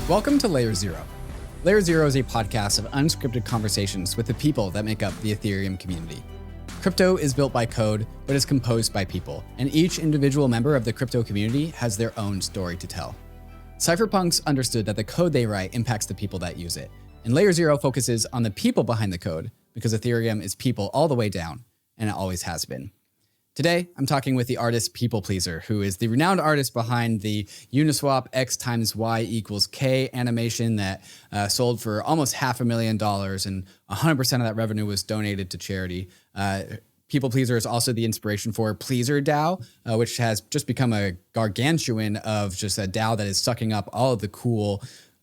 Welcome to Layer Zero. Layer Zero is a podcast of unscripted conversations with the people that make up the Ethereum community. Crypto is built by code, but is composed by people, and each individual member of the crypto community has their own story to tell. Cypherpunks understood that the code they write impacts the people that use it, and Layer Zero focuses on the people behind the code because Ethereum is people all the way down, and it always has been. Today, I'm talking with the artist PPLpleasr, who is the renowned artist behind the Uniswap X × Y = K animation that sold for almost $500,000, and 100% of that revenue was donated to charity. PPLpleasr is also the inspiration for pleasrDAO, which has just become a gargantuan of just a DAO that is sucking up all of the cool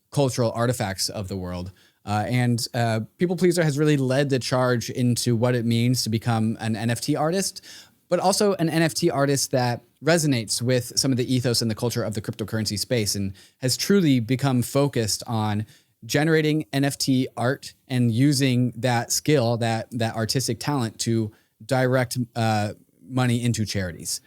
cultural artifacts of the world. And PPLpleasr has really led the charge into what it means to become an NFT artist, but also an NFT artist that resonates with some of the ethos and the culture of the cryptocurrency space and has truly become focused on generating NFT art and using that skill, that artistic talent to direct money into charities.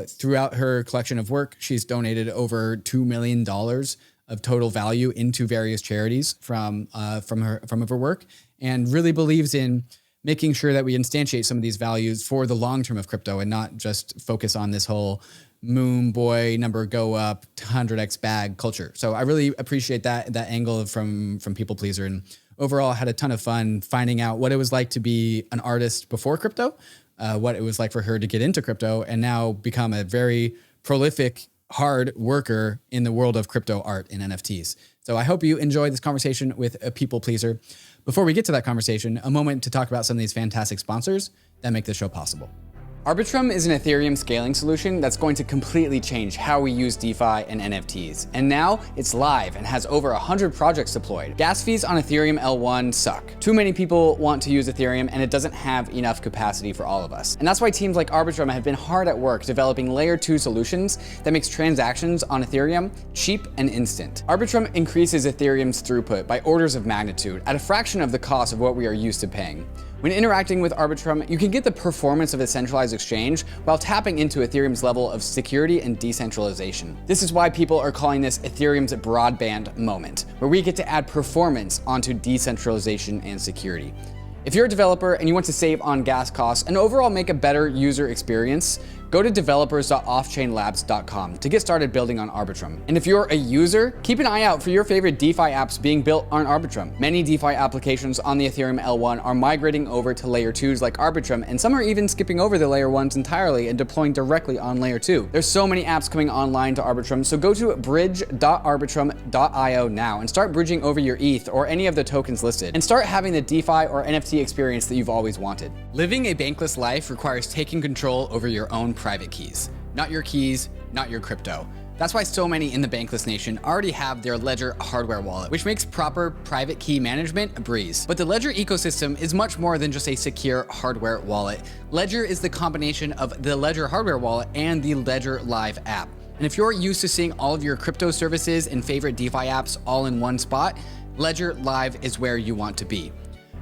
Throughout her collection of work, she's donated over $2 million of total value into various charities from her work, and really believes in making sure that we instantiate some of these values for the long term of crypto and not just focus on this whole moon boy number go up 100x bag culture. So I really appreciate that angle from PPLpleasr, and overall had a ton of fun finding out what it was like to be an artist before crypto, what it was like for her to get into crypto and now become a very prolific hard worker in the world of crypto art and NFTs. So I hope you enjoy this conversation with a PPLpleasr. Before we get to that conversation, a moment to talk about some of these fantastic sponsors that make this show possible. ARBITRUM is an Ethereum scaling solution that's going to completely change how we use DeFi and NFTs. And now it's live and has over 100 projects deployed. Gas fees on Ethereum L1 suck. Too many people want to use Ethereum and it doesn't have enough capacity for all of us. And that's why teams like ARBITRUM have been hard at work developing layer 2 solutions that makes transactions on Ethereum cheap and instant. ARBITRUM increases Ethereum's throughput by orders of magnitude at a fraction of the cost of what we are used to paying. When interacting with ARBITRUM, you can get the performance of a centralized exchange while tapping into Ethereum's level of security and decentralization. This is why people are calling this Ethereum's broadband moment, where we get to add performance onto decentralization and security. If you're a developer and you want to save on gas costs and overall make a better user experience, go to developers.offchainlabs.com to get started building on ARBITRUM. And if you're a user, keep an eye out for your favorite DeFi apps being built on ARBITRUM. Many DeFi applications on the Ethereum L1 are migrating over to layer 2s like ARBITRUM, and some are even skipping over the layer 1s entirely and deploying directly on layer 2. There's so many apps coming online to ARBITRUM, so go to bridge.arbitrum.io now and start bridging over your ETH or any of the tokens listed, and start having the DeFi or NFT experience that you've always wanted. Living a bankless life requires taking control over your own private keys. Not your keys, not your crypto. That's why so many in the Bankless Nation already have their Ledger hardware wallet, which makes proper private key management a breeze. But the Ledger ecosystem is much more than just a secure hardware wallet. Ledger is the combination of the Ledger hardware wallet and the Ledger Live app. And if you're used to seeing all of your crypto services and favorite DeFi apps all in one spot, Ledger Live is where you want to be.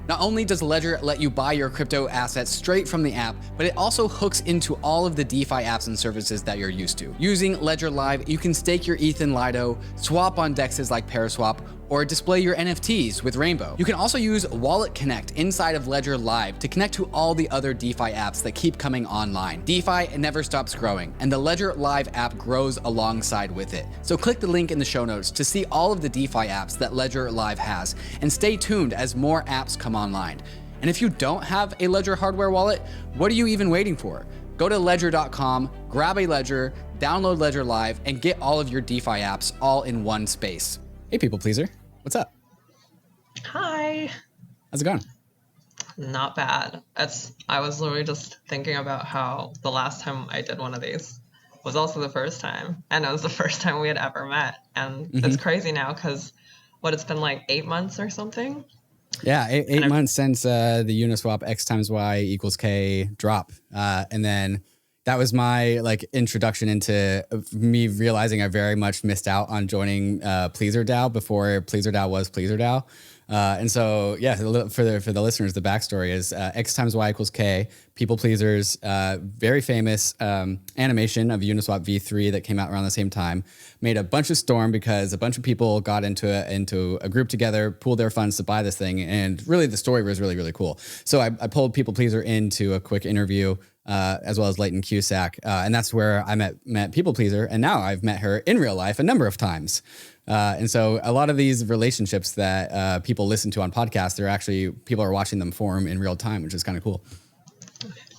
Not only does Ledger let you buy your crypto assets straight from the app, but it also hooks into all of the DeFi apps and services that you're used to. Using Ledger Live, you can stake your ETH in Lido, swap on dexes like Paraswap, or display your NFTs with Rainbow. You can also use Wallet Connect inside of Ledger Live to connect to all the other DeFi apps that keep coming online. DeFi never stops growing, and the Ledger Live app grows alongside with it. So click the link in the show notes to see all of the DeFi apps that Ledger Live has, and stay tuned as more apps come online. And if you don't have a Ledger hardware wallet, what are you even waiting for? Go to ledger.com, grab a Ledger, download Ledger Live, and get all of your DeFi apps all in one space. Hey, PPLpleasr, what's up? Hi. How's it going? Not bad. I was literally just thinking about how the last time I did one of these was also the first time, and it was the first time we had ever met. And it's crazy now because it's been like 8 months or something. Yeah, eight months since the Uniswap X × Y = K drop, and then that was my introduction into me realizing I very much missed out on joining pleasrDAO before pleasrDAO was pleasrDAO. And so, yeah, for the listeners, the backstory is X × Y = K. People Pleasers, very famous animation of Uniswap v3 that came out around the same time, made a bunch of storm because a bunch of people got into a group together, pooled their funds to buy this thing, and really the story was really, really cool. So I pulled People Pleaser into a quick interview, as well as Leighton Cusack, and that's where I met People Pleaser, and now I've met her in real life a number of times. And so a lot of these relationships that people listen to on podcasts, they're actually, people are watching them form in real time, which is kind of cool.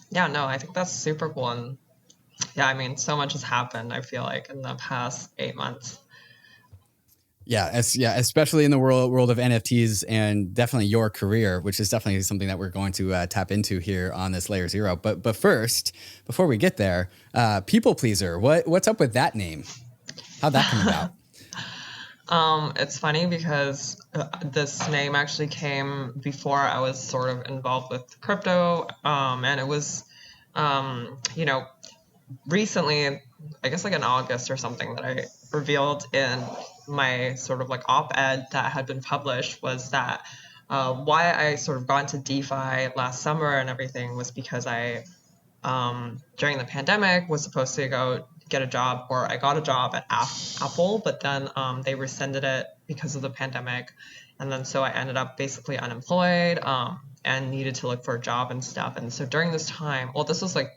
Yeah, no, I think that's super cool. And yeah, I mean, so much has happened, I feel like, in the past 8 months. Yeah, especially in the world of NFTs, and definitely your career, which is definitely something that we're going to tap into here on this Layer Zero. But first, before we get there, People Pleaser, what's up with that name? How'd that come about? It's funny because this name actually came before I was sort of involved with crypto, and it was, recently, I guess like in August or something, that I revealed in my sort of like op-ed that had been published was that why I sort of got into DeFi last summer and everything was because I, during the pandemic, was supposed to go get a job, or I got a job at Apple, but then they rescinded it because of the pandemic. And then so I ended up basically unemployed and needed to look for a job and stuff. And so during this time, well, this was like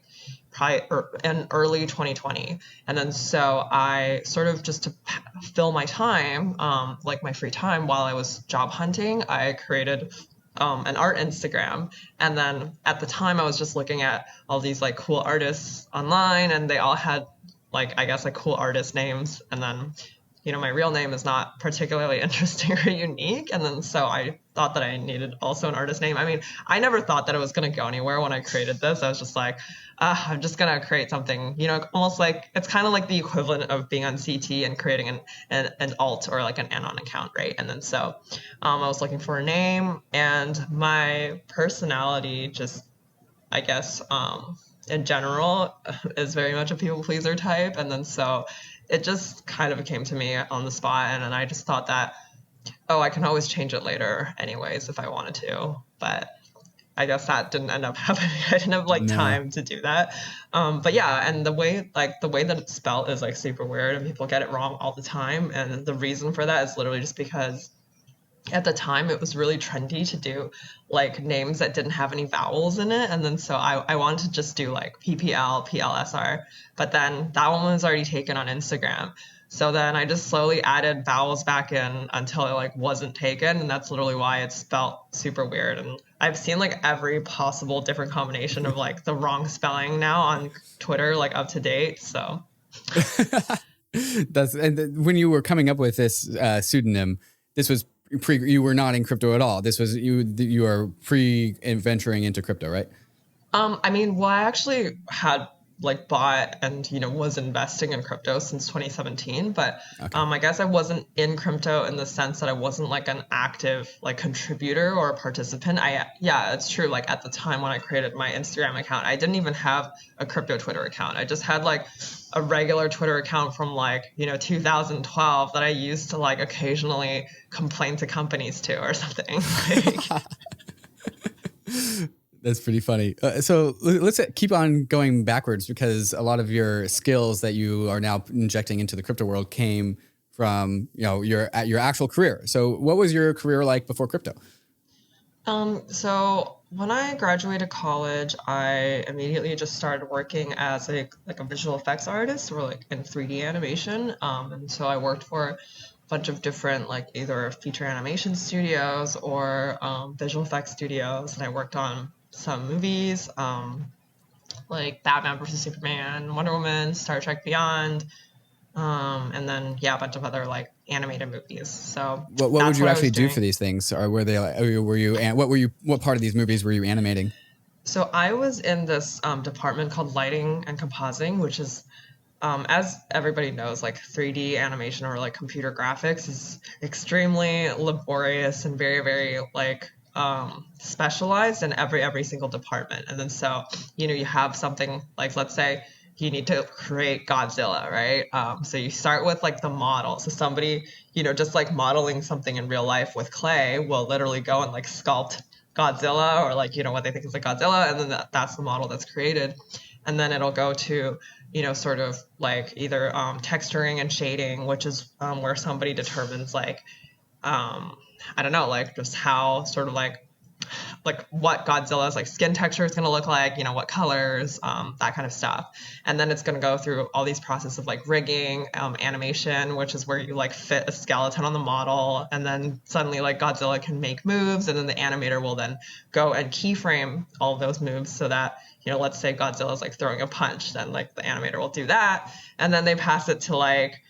probably in early 2020. And then so I sort of, just to fill my time, like my free time while I was job hunting, I created an art Instagram. And then at the time I was just looking at all these like cool artists online, and they all had like, I guess, like cool artist names. And then, my real name is not particularly interesting or unique. And then so I thought that I needed also an artist name. I mean, I never thought that it was going to go anywhere when I created this. I was just like, I'm just going to create something, almost like, it's kind of like the equivalent of being on CT and creating an alt or like an anon account, right? And then so I was looking for a name, and my personality just, I guess, in general, is very much a people pleaser type. And then so it just kind of came to me on the spot. And then I just thought that, I can always change it later anyways if I wanted to. But I guess that didn't end up happening. I didn't have time to do that. But yeah, and the way that it's spelled is like super weird, and people get it wrong all the time. And the reason for that is literally just because at the time it was really trendy to do like names that didn't have any vowels in it. And then so I wanted to just do like pplpleasr, but then that one was already taken on Instagram. So then I just slowly added vowels back in until it like wasn't taken. And that's literally why it's spelled super weird. And I've seen like every possible different combination of like the wrong spelling now on Twitter, like up to date. So when you were coming up with this pseudonym, this was you were not in crypto at all. This was you are pre-venturing into crypto, right? I mean, well, I actually had like bought and was investing in crypto since 2017, but okay. I guess I wasn't in crypto in the sense that I wasn't like an active like contributor or a participant. It's true. Like at the time when I created my Instagram account, I didn't even have a crypto Twitter account. I just had like a regular Twitter account from like 2012 that I used to like occasionally complain to companies to or something. Like, that's pretty funny. So let's keep on going backwards, because a lot of your skills that you are now injecting into the crypto world came from your actual career. So what was your career like before crypto? So when I graduated college, I immediately just started working as a visual effects artist, or like in 3D animation. And so I worked for a bunch of different like either feature animation studios or visual effects studios, and I worked on some movies like Batman vs. Superman, Wonder Woman, Star Trek Beyond, and then a bunch of other like animated movies. So what would you actually do for these things? Or were they like, what part of these movies were you animating? So I was in this department called lighting and compositing, which is as everybody knows, like 3D animation or like computer graphics is extremely laborious and very, very like specialized in every single department. And then so you have something like, let's say you need to create Godzilla, right? So you start with like the model. So somebody just like modeling something in real life with clay will literally go and like sculpt Godzilla, or like, what they think is like Godzilla, and then that's the model that's created. And then it'll go to, sort of like either texturing and shading, which is where somebody determines like, I don't know, like just how sort of like what Godzilla's like skin texture is going to look like, what colors, that kind of stuff. And then it's going to go through all these processes of like rigging, animation, which is where you like fit a skeleton on the model. And then suddenly like Godzilla can make moves, and then the animator will then go and keyframe all of those moves so that, let's say Godzilla's like throwing a punch, then like the animator will do that. And then they pass it to like,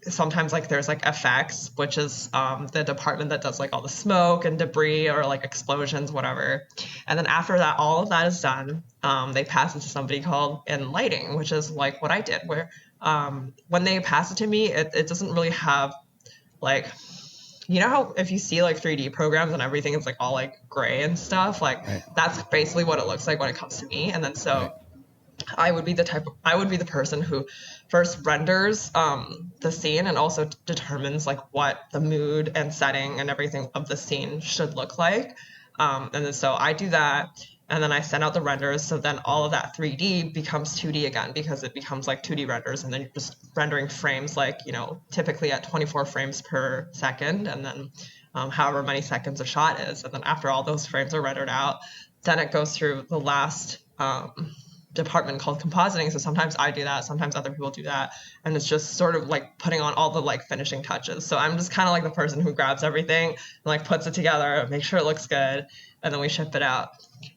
sometimes like there's like effects, which is the department that does like all the smoke and debris or like explosions, whatever. And then after that, all of that is done, they pass it to somebody called in lighting, which is like what I did, where when they pass it to me, it doesn't really have like, how if you see like 3D programs and everything is like all like gray and stuff, like right. That's basically what it looks like when it comes to me. And then so right. I would be the person who first renders the scene and also determines like what the mood and setting and everything of the scene should look like. And then so I do that, and then I send out the renders. So then all of that 3D becomes 2D again, because it becomes like 2D renders, and then you're just rendering frames like, typically at 24 frames per second, and then however many seconds a shot is. And then after all those frames are rendered out, then it goes through the last department called compositing. So sometimes I do that, sometimes other people do that, and it's just sort of like putting on all the like finishing touches. So I'm just kind of like the person who grabs everything and like puts it together, make sure it looks good, and then we ship it out.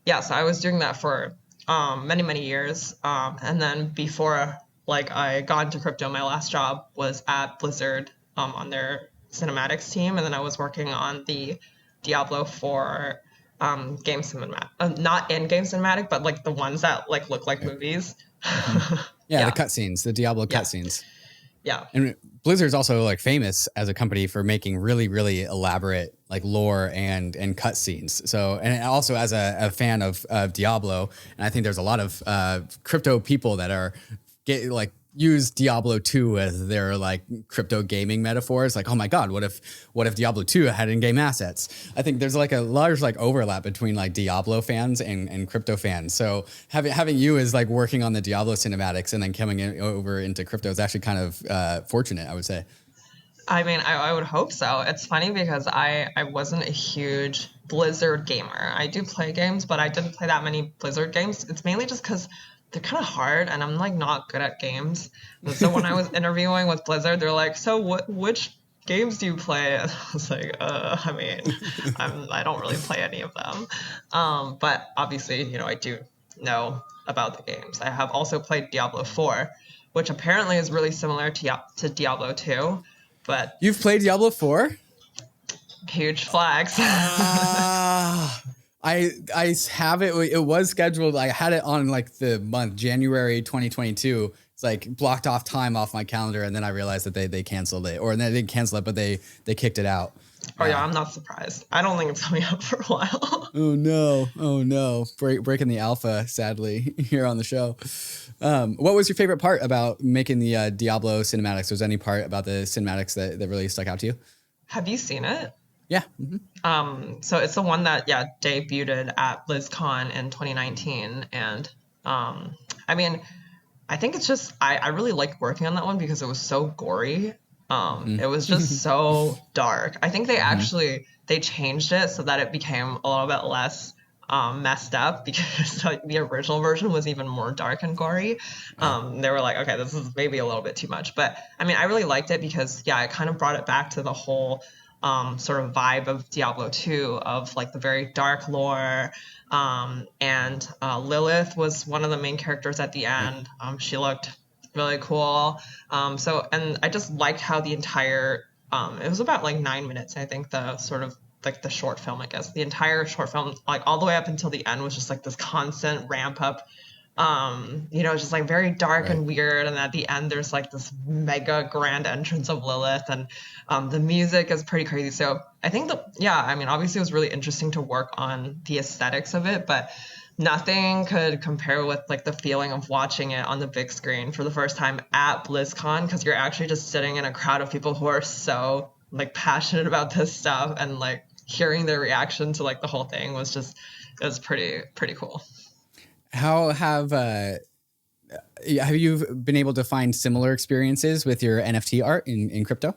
Yeah, so I was doing that for many years, and then before like I got into crypto, my last job was at Blizzard on their cinematics team, and then I was working on the Diablo 4 game cinematic, not in-game cinematic, but like the ones that like look like movies. Mm-hmm. Yeah, the cutscenes, the Diablo cutscenes. Yeah. And Blizzard's also like famous as a company for making really, really elaborate like lore and cutscenes. So, and also as a fan of Diablo, and I think there's a lot of crypto people that are use Diablo 2 as their like crypto gaming metaphors. Like, oh my God, what if Diablo 2 had in-game assets? I think there's like a large like overlap between like Diablo fans and crypto fans. So having you as like working on the Diablo cinematics and then coming over into crypto is actually kind of fortunate, I would say. I mean, I would hope so. It's funny because I wasn't a huge Blizzard gamer. I do play games, but I didn't play that many Blizzard games. It's mainly just because they're kind of hard, and I'm like not good at games. And so when I was interviewing with Blizzard, they're like, "So which games do you play?" And I was like, I mean, I don't really play any of them. But obviously, I do know about the games. I have also played Diablo 4, which apparently is really similar to Diablo 2. But you've played Diablo 4? Huge flags. I have it. It was scheduled. I had it on like the month January 2022. It's like blocked off time off my calendar, and then I realized that they canceled it, or they didn't cancel it, but they kicked it out. Oh yeah, I'm not surprised. I don't think it's coming up for a while. Oh no! Breaking the alpha, sadly, here on the show. What was your favorite part about making the Diablo cinematics? Was there any part about the cinematics that really stuck out to you? Have you seen it? Yeah. Mm-hmm. So it's the one that debuted at BlizzCon in 2019, and I mean, I think it's just I really liked working on that one because it was so gory. It was just so dark. I think they actually they changed it so that it became a little bit less messed up, because like, the original version was even more dark and gory. They were like, okay, this is maybe a little bit too much, but I mean, I really liked it because it kind of brought it back to the whole sort of vibe of Diablo 2, of like the very dark lore. And Lilith was one of the main characters at the end. She looked really cool. And I just liked how the entire, it was about like 9 minutes, I think, the sort of like the short film, I guess. The entire short film, like all the way up until the end, was just like this constant ramp up. Just like very dark and weird. And at the end, there's like this mega grand entrance of Lilith, and the music is pretty crazy. So I think obviously it was really interesting to work on the aesthetics of it, but nothing could compare with like the feeling of watching it on the big screen for the first time at BlizzCon, because you're actually just sitting in a crowd of people who are so like passionate about this stuff, and like hearing their reaction to like the whole thing was just, it was pretty cool. How have you been able to find similar experiences with your NFT art in crypto?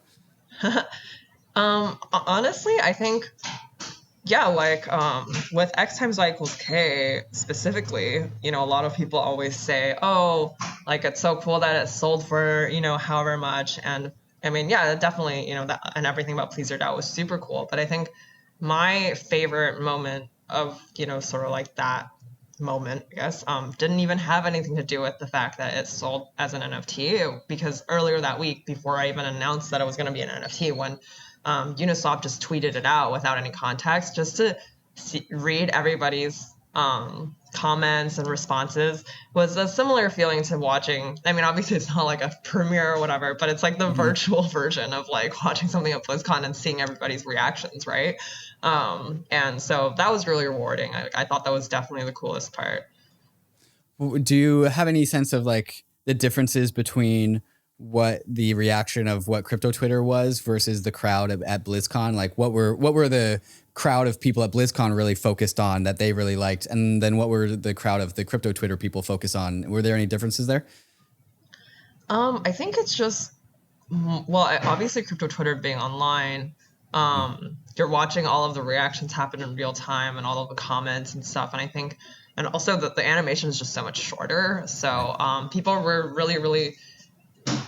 Honestly, I think, yeah, like with X times Y equals K specifically, a lot of people always say, oh, like it's so cool that it sold for, however much. And I mean, yeah, definitely, that and everything about pleasrDAO was super cool. But I think my favorite moment of, sort of like that moment, I guess, didn't even have anything to do with the fact that it sold as an NFT, because earlier that week, before I even announced that it was going to be an NFT, when Uniswap just tweeted it out without any context, just to read everybody's comments and responses, was a similar feeling to watching. I mean, obviously it's not like a premiere or whatever, but it's like the virtual version of like watching something at BlizzCon and seeing everybody's reactions, right? And so that was really rewarding. I thought that was definitely the coolest part. Do you have any sense of like the differences between what the reaction of what crypto Twitter was versus the crowd at BlizzCon? Like what were the crowd of people at BlizzCon really focused on that they really liked? And then what were the crowd of the crypto Twitter people focused on? Were there any differences there? I think it's just, well, obviously crypto Twitter being online, you're watching all of the reactions happen in real time and all of the comments and stuff. And I think, and also the animation is just so much shorter. So people were really,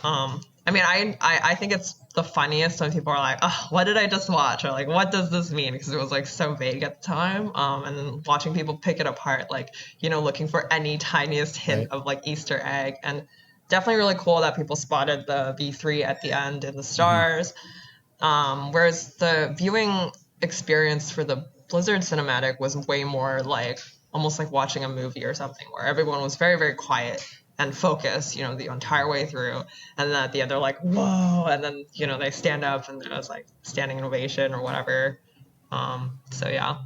I mean, I think it's the funniest when people are like, oh, what did I just watch? Or like, what does this mean? Because it was like so vague at the time. And then watching people pick it apart, like, looking for any tiniest hint of like Easter egg. And definitely really cool that people spotted the V3 at the end in the stars. Whereas the viewing experience for the Blizzard cinematic was way more like almost like watching a movie or something, where everyone was very, very quiet and focused, the entire way through. And then at the end, they're like, whoa. And then, they stand up and there's like standing ovation or whatever. So, yeah.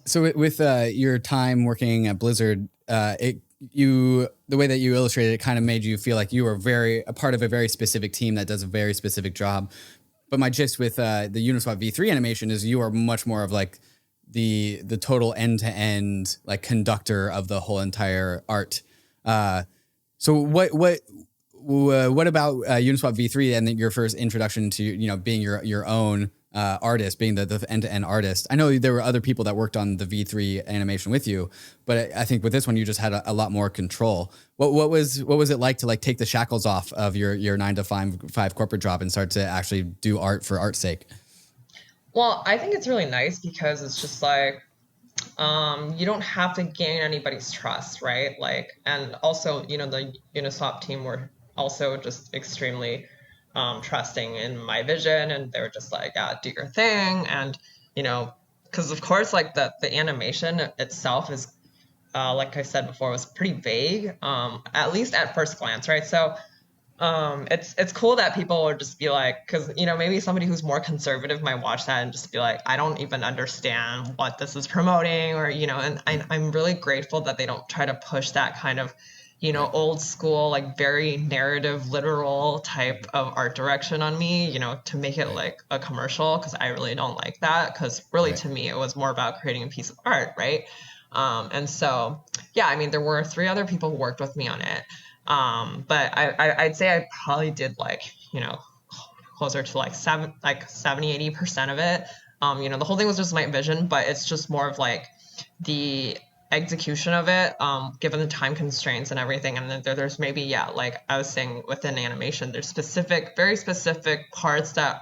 So with your time working at Blizzard, the way that you illustrated it kind of made you feel like you were a part of a very specific team that does a very specific job. But my gist with the Uniswap V3 animation is you are much more of like the total end-to-end like conductor of the whole entire art. So what about Uniswap V3 and your first introduction to being your own artist, being the end-to-end artist? I know there were other people that worked on the V3 animation with you, but I think with this one you just had a lot more control. What was it like to like take the shackles off of your 9 to 5 corporate job and start to actually do art for art's sake? Well, I think it's really nice because it's just like, you don't have to gain anybody's trust, right? Like, and also, the Uniswap team were also just extremely trusting in my vision, and they were just like, yeah, do your thing. And, because of course, like the animation itself is, like I said before, was pretty vague, at least at first glance, right? So it's cool that people would just be like, because maybe somebody who's more conservative might watch that and just be like, I don't even understand what this is promoting, or and I'm really grateful that they don't try to push that kind of old school, like very narrative, literal type of art direction on me, to make it like a commercial, because I really don't like that, because really to me it was more about creating a piece of art, right? And so yeah, I mean, there were 3 other people who worked with me on it. But I'd say I probably did like, closer to like 70-80% of it. The whole thing was just my vision, but it's just more of like the execution of it, given the time constraints and everything. And then there's maybe, yeah, like I was saying within animation, there's very specific parts that,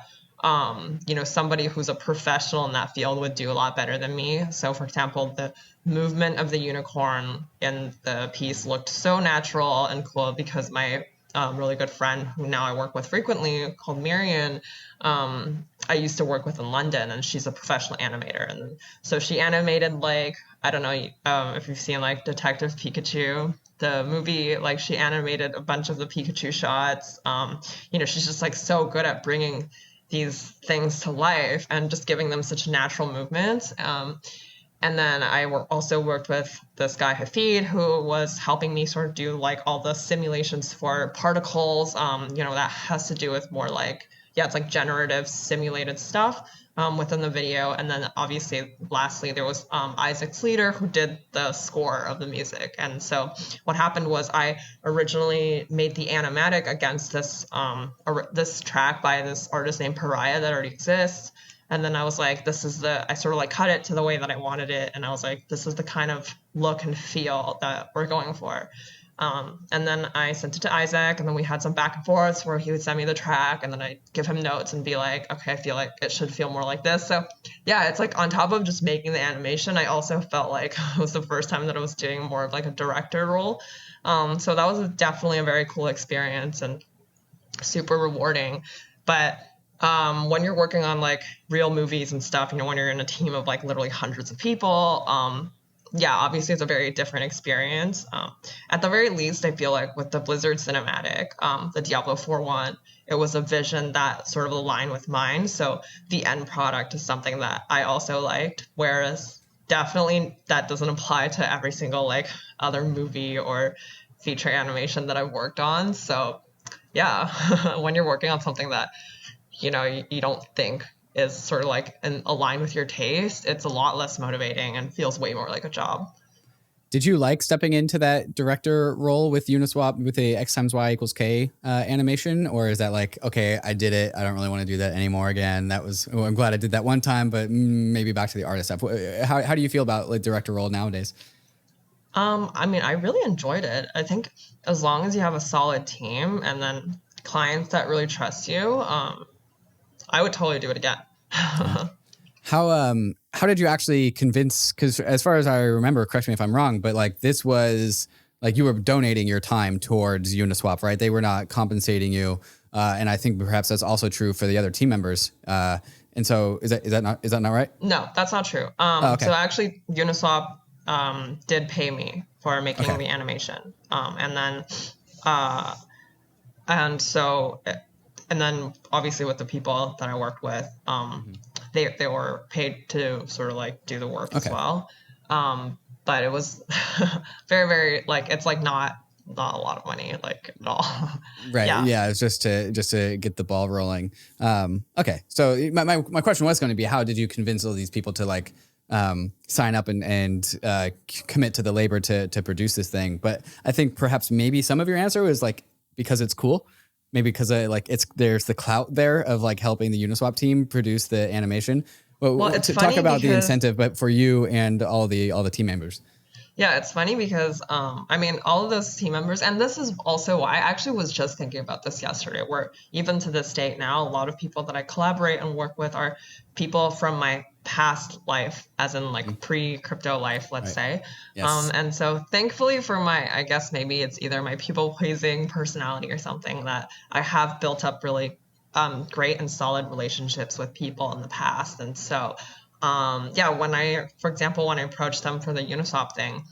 somebody who's a professional in that field would do a lot better than me. So for example, the movement of the unicorn in the piece looked so natural and cool because my really good friend who now I work with frequently, called Marion, I used to work with in London, and she's a professional animator. And so she animated, like, I don't know if you've seen like Detective Pikachu, the movie, like she animated a bunch of the Pikachu shots. She's just like so good at bringing these things to life and just giving them such natural movements. And then I also worked with this guy, Hafid, who was helping me sort of do like all the simulations for particles, that has to do with more like, it's like generative simulated stuff within the video. And then obviously, lastly, there was Isaac Sleater, who did the score of the music. And so what happened was I originally made the animatic against this track by this artist named Pariah that already exists. And then I was like, I sort of like cut it to the way that I wanted it. And I was like, this is the kind of look and feel that we're going for. And then I sent it to Isaac, and then we had some back and forths where he would send me the track, and then I'd give him notes and be like, okay, I feel like it should feel more like this. So yeah, it's like on top of just making the animation, I also felt like it was the first time that I was doing more of like a director role. So that was definitely a very cool experience and super rewarding. But when you're working on like real movies and stuff, when you're in a team of like literally hundreds of people, obviously it's a very different experience. At the very least, I feel like with the Blizzard cinematic, the Diablo 4.1, it was a vision that sort of aligned with mine. So the end product is something that I also liked, whereas definitely that doesn't apply to every single like other movie or feature animation that I've worked on. So yeah, when you're working on something that, you don't think is sort of like aligned with your taste, it's a lot less motivating and feels way more like a job. Did you like stepping into that director role with Uniswap with a X times Y equals K animation? Or is that like, okay, I did it, I don't really want to do that anymore again? I'm glad I did that one time, but maybe back to the artist stuff. How do you feel about like director role nowadays? I really enjoyed it. I think as long as you have a solid team and then clients that really trust you, I would totally do it again. How did you actually convince, because as far as I remember, correct me if I'm wrong, but like this was like you were donating your time towards Uniswap, right? They were not compensating you. And I think perhaps that's also true for the other team members. And so is that not right? No, that's not true. Okay. So actually Uniswap did pay me for making the animation. And then obviously with the people that I worked with, they were paid to sort of like do the work as well. But it was very, very like, it's like not a lot of money, like at all. Right. Yeah. It's just to get the ball rolling. Okay. So my question was going to be, how did you convince all these people to like sign up and commit to the labor to produce this thing? But I think perhaps maybe some of your answer was like, because it's cool. Maybe because there's the clout there of like helping the Uniswap team produce the animation. Well, it's to funny talk about the because, incentive, but for you and all the team members. Yeah, it's funny because all of those team members, and this is also why I actually was just thinking about this yesterday, where even to this date now, a lot of people that I collaborate and work with are people from my past life, as in like pre-crypto life, let's say. Yes. And so thankfully for I guess maybe it's either my people-pleasing personality or something, that I have built up really great and solid relationships with people in the past. And so for example, when I approached them for the Uniswap thing,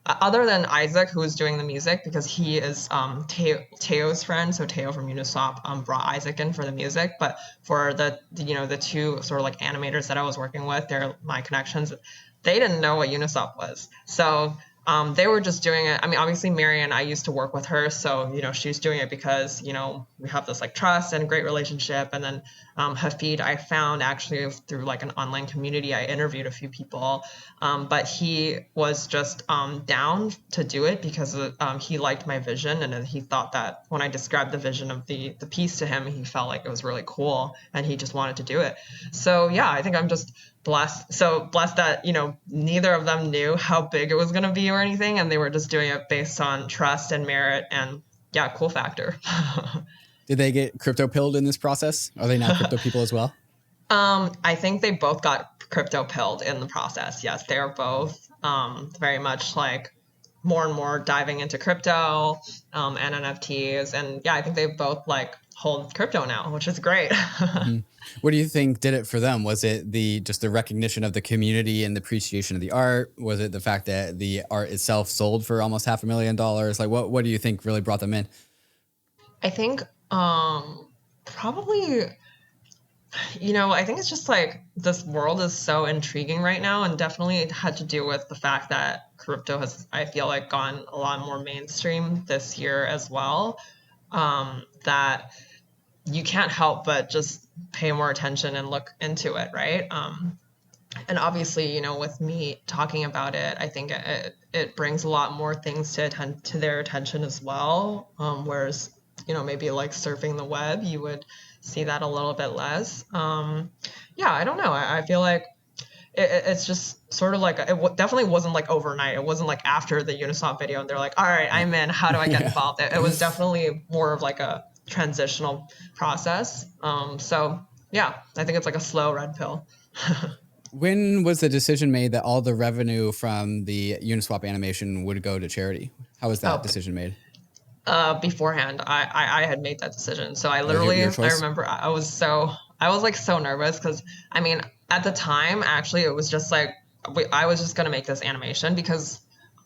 other than Isaac, who was doing the music, because he is Teo's friend, so Teo from Uniswap brought Isaac in for the music. But for the two sort of like animators that I was working with, they're my connections. They didn't know what Uniswap was, so they were just doing it. I mean, obviously, Marian, I used to work with her, so she's doing it because we have this like trust and great relationship. And then Hafid, I found actually through like an online community. I interviewed a few people, but he was just down to do it because he liked my vision, and he thought that when I described the vision of the piece to him, he felt like it was really cool, and he just wanted to do it. So yeah, I think I'm just blessed that neither of them knew how big it was going to be or anything, and they were just doing it based on trust and merit, and cool factor. Did they get crypto pilled in this process? Are they now crypto people as well? I think they both got crypto pilled in the process. Yes, they are both very much like more and more diving into crypto and NFTs, and I think they both like hold crypto now, which is great. What do you think did it for them? Was it just the recognition of the community and the appreciation of the art? Was it the fact that the art itself sold for almost $500,000? Like, what do you think really brought them in? I think probably, I think it's just like this world is so intriguing right now, and definitely it had to do with the fact that crypto has, I feel like, gone a lot more mainstream this year as well. you can't help but just pay more attention and look into it, right? And obviously, you know, with me talking about it, I think it brings a lot more things to their attention as well. Whereas, you know, maybe like surfing the web, you would see that a little bit less. Yeah, I don't know. I feel like it's just sort of like, definitely wasn't like overnight. It wasn't like after the Uniswap video and they're like, all right, I'm in. How do I get involved? It was definitely more of like a transitional process. So yeah, I think it's like a slow red pill. When was the decision made that all the revenue from the Uniswap animation would go to charity? How was that decision made? Beforehand, I had made that decision. So I Your I choice? remember I was like so nervous because I mean, at the time, actually, it was just like, I was just going to make this animation because,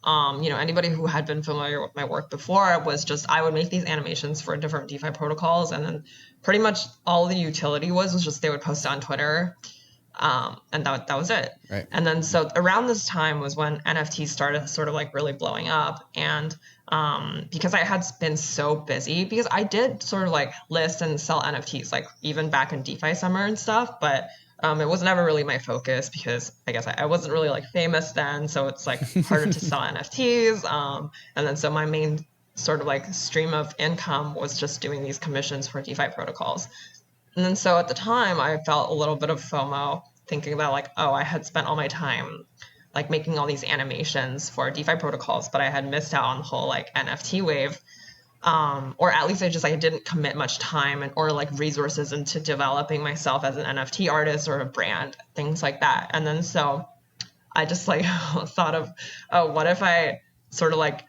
you know, anybody who had been familiar with my work before was just, I would make these animations for different DeFi protocols. And then pretty much all the utility was just they would post it on Twitter. And that was it. Right. And then so around this time was when NFTs started sort of like really blowing up. And because I had been so busy, because I did sort of like list and sell NFTs, like even back in DeFi summer and stuff, but it was never really my focus because I guess I wasn't really like famous then. So it's like harder to sell NFTs. And then so my main sort of like stream of income was just doing these commissions for DeFi protocols. And then so at the time, I felt a little bit of FOMO thinking about like, oh, I had spent all my time like making all these animations for DeFi protocols, but I had missed out on the whole like NFT wave. Or at least I didn't commit much time or like resources into developing myself as an NFT artist or a brand, things like that. And then so I just like thought of, oh, what if I sort of like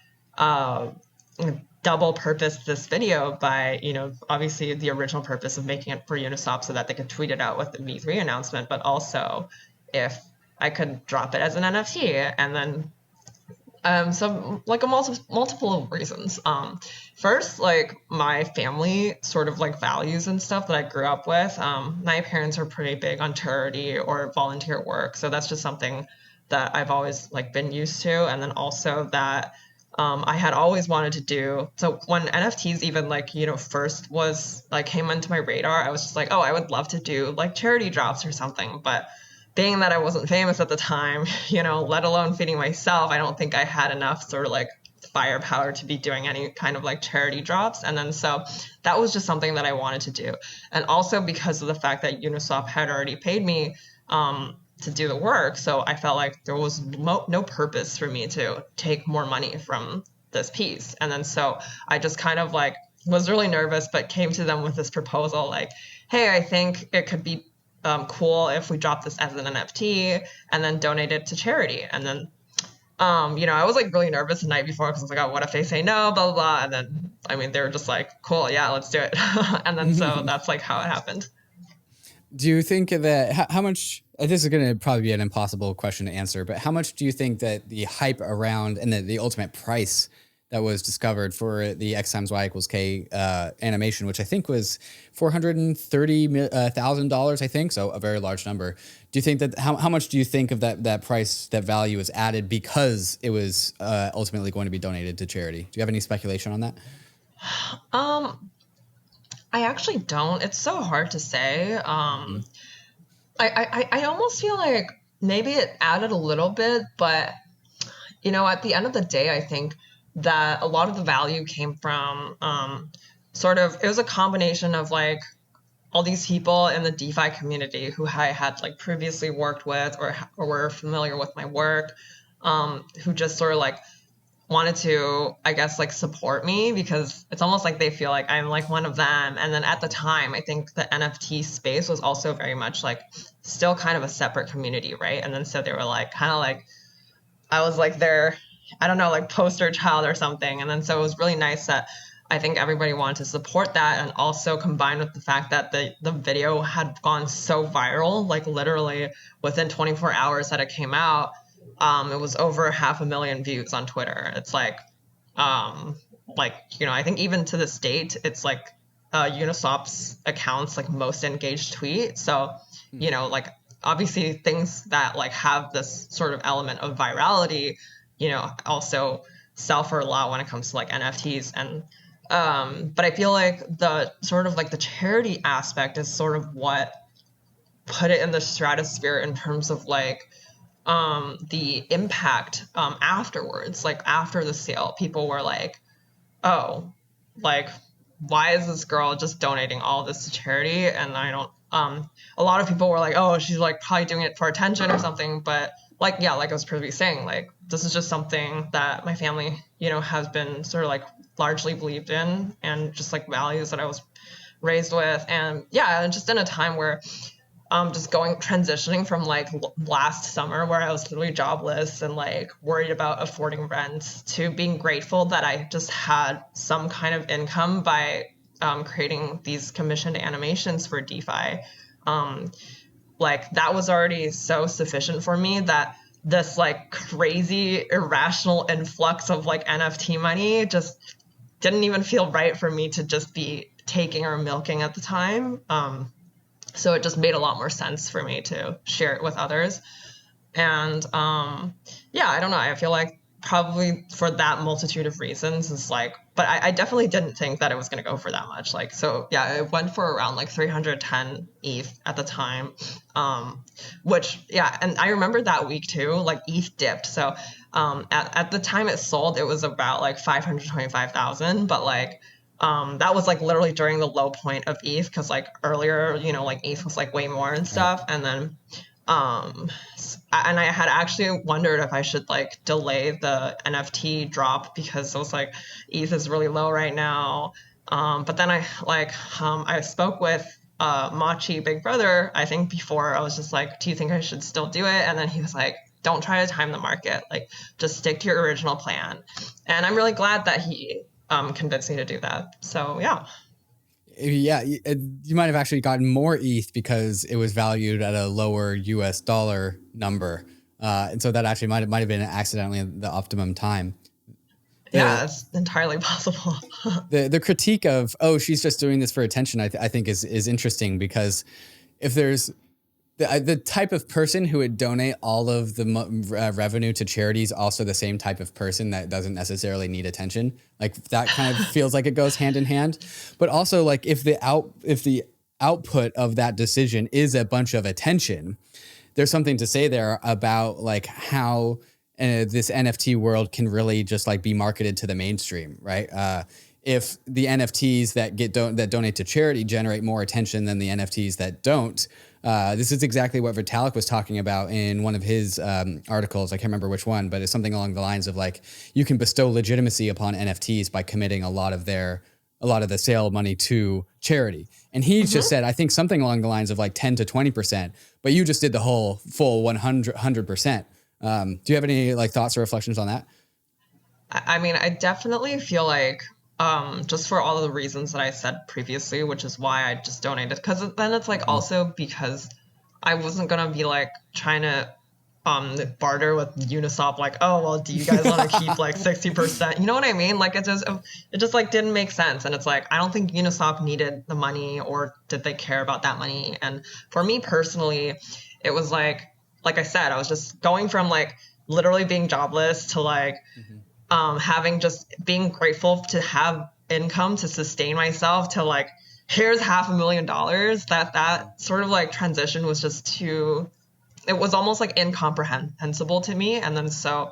double purpose this video by, you know, obviously the original purpose of making it for Uniswap so that they could tweet it out with the V3 announcement, but also if I could drop it as an NFT. And then so like multiple reasons. First, like my family sort of like values and stuff that I grew up with. My parents are pretty big on charity or volunteer work. So that's just something that I've always like been used to. And then also that I had always wanted to do. So when NFTs even like, you know, first was like came into my radar, I was just like, oh, I would love to do like charity drops or something. But being that I wasn't famous at the time, you know, let alone feeding myself, I don't think I had enough sort of like firepower to be doing any kind of like charity drops. And then so that was just something that I wanted to do. And also because of the fact that Uniswap had already paid me to do the work. So I felt like there was no purpose for me to take more money from this piece. And then so I just kind of like was really nervous, but came to them with this proposal like, hey, I think it could be cool if we drop this as an NFT and then donate it to charity. And then, you know, I was like really nervous the night before because I was like, oh, what if they say no, blah, blah, blah. And then, I mean, they were just like, cool, yeah, let's do it. And then so that's like how it happened. Do you think that how much, this is going to probably be an impossible question to answer, but how much do you think that the hype around and the ultimate price that was discovered for the X times Y equals K animation, which I think was $430,000, I think, so a very large number. Do you think that, how much do you think of that price, that value is added because it was ultimately going to be donated to charity? Do you have any speculation on that? I actually don't. It's so hard to say. I almost feel like maybe it added a little bit, but you know, at the end of the day, I think that a lot of the value came from sort of, it was a combination of like all these people in the DeFi community who I had like previously worked with or were familiar with my work, who just sort of like wanted to, I guess, like support me because it's almost like they feel like I'm like one of them. And then at the time, I think the NFT space was also very much like still kind of a separate community, right? And then so they were like kind of like, I was like their, I don't know, like poster child or something. And then so it was really nice that I think everybody wanted to support that, and also combined with the fact that the video had gone so viral, like literally within 24 hours that it came out, it was over 500,000 views on Twitter. It's like, you know, I think even to this date, it's like Uniswap's account's like most engaged tweet. So, you know, like obviously things that like have this sort of element of virality, you know, also sell for a lot when it comes to like NFTs. And But I feel like the sort of like the charity aspect is sort of what put it in the stratosphere in terms of like the impact afterwards. Like after the sale, people were like, oh, like, why is this girl just donating all this to charity? And I don't, a lot of people were like, oh, she's like probably doing it for attention or something. But like, yeah, like I was previously saying, like, this is just something that my family, you know, has been sort of like largely believed in, and just like values that I was raised with. And yeah, just in a time where just transitioning from like last summer where I was literally jobless and like worried about affording rent to being grateful that I just had some kind of income by creating these commissioned animations for DeFi. Like that was already so sufficient for me that this like crazy irrational influx of like NFT money just didn't even feel right for me to just be taking or milking at the time. So it just made a lot more sense for me to share it with others. And yeah, I don't know. I feel like probably for that multitude of reasons is like, but I definitely didn't think that it was going to go for that much. Like, so yeah, it went for around like 310 ETH at the time, which yeah. And I remember that week too, like ETH dipped. So at the time it sold, it was about like 525,000, but like, that was like literally during the low point of ETH, because like earlier, you know, like ETH was like way more and stuff. Right. And then and I had actually wondered if I should like delay the NFT drop, because it was like ETH is really low right now. But then I spoke with MATCHA Big Brother, I think before. I was just like, do you think I should still do it? And then he was like, don't try to time the market, like just stick to your original plan. And I'm really glad that he convinced me to do that. So yeah. Yeah, you might have actually gotten more ETH because it was valued at a lower US dollar number. And so that actually might have been accidentally the optimum time. Yeah, it's entirely possible. the critique of, oh, she's just doing this for attention, I think is interesting, because if there's the type of person who would donate all of the revenue to charities, also the same type of person that doesn't necessarily need attention. Like that kind of feels like it goes hand in hand. But also, like if the output of that decision is a bunch of attention, there's something to say there about like how this NFT world can really just like be marketed to the mainstream, right? If the NFTs that donate to charity generate more attention than the NFTs that don't. This is exactly what Vitalik was talking about in one of his articles. I can't remember which one, but it's something along the lines of like, you can bestow legitimacy upon NFTs by committing a lot of the sale money to charity. And he just said, I think something along the lines of like 10 to 20%, but you just did the whole full 100%. Do you have any like thoughts or reflections on that? I mean, I definitely feel like just for all of the reasons that I said previously, which is why I just donated. Because then it's like also because I wasn't going to be like trying to barter with Uniswap, like, oh, well, do you guys want to keep like 60%? You know what I mean? Like it just like didn't make sense. And it's like, I don't think Uniswap needed the money, or did they care about that money? And for me personally, it was like I said, I was just going from like literally being jobless to like, being grateful to have income to sustain myself, to like, here's $500,000. That sort of like transition was just too, it was almost like incomprehensible to me. And then so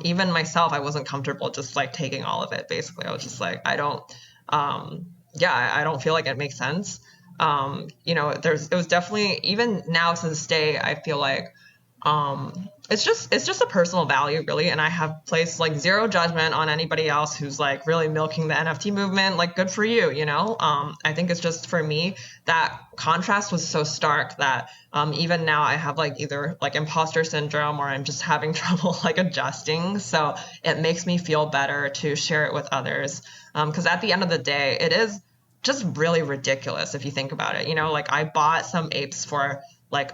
even myself, I wasn't comfortable just like taking all of it. Basically, I was just like, I don't feel like it makes sense. You know, it was definitely, even now to this day, I feel like it's just a personal value, really. And I have placed like zero judgment on anybody else who's like really milking the NFT movement. Like, good for you, you know? I think it's just, for me, that contrast was so stark that even now I have like either like imposter syndrome, or I'm just having trouble like adjusting. So it makes me feel better to share it with others. Because at the end of the day, it is just really ridiculous if you think about it. You know, like I bought some apes for like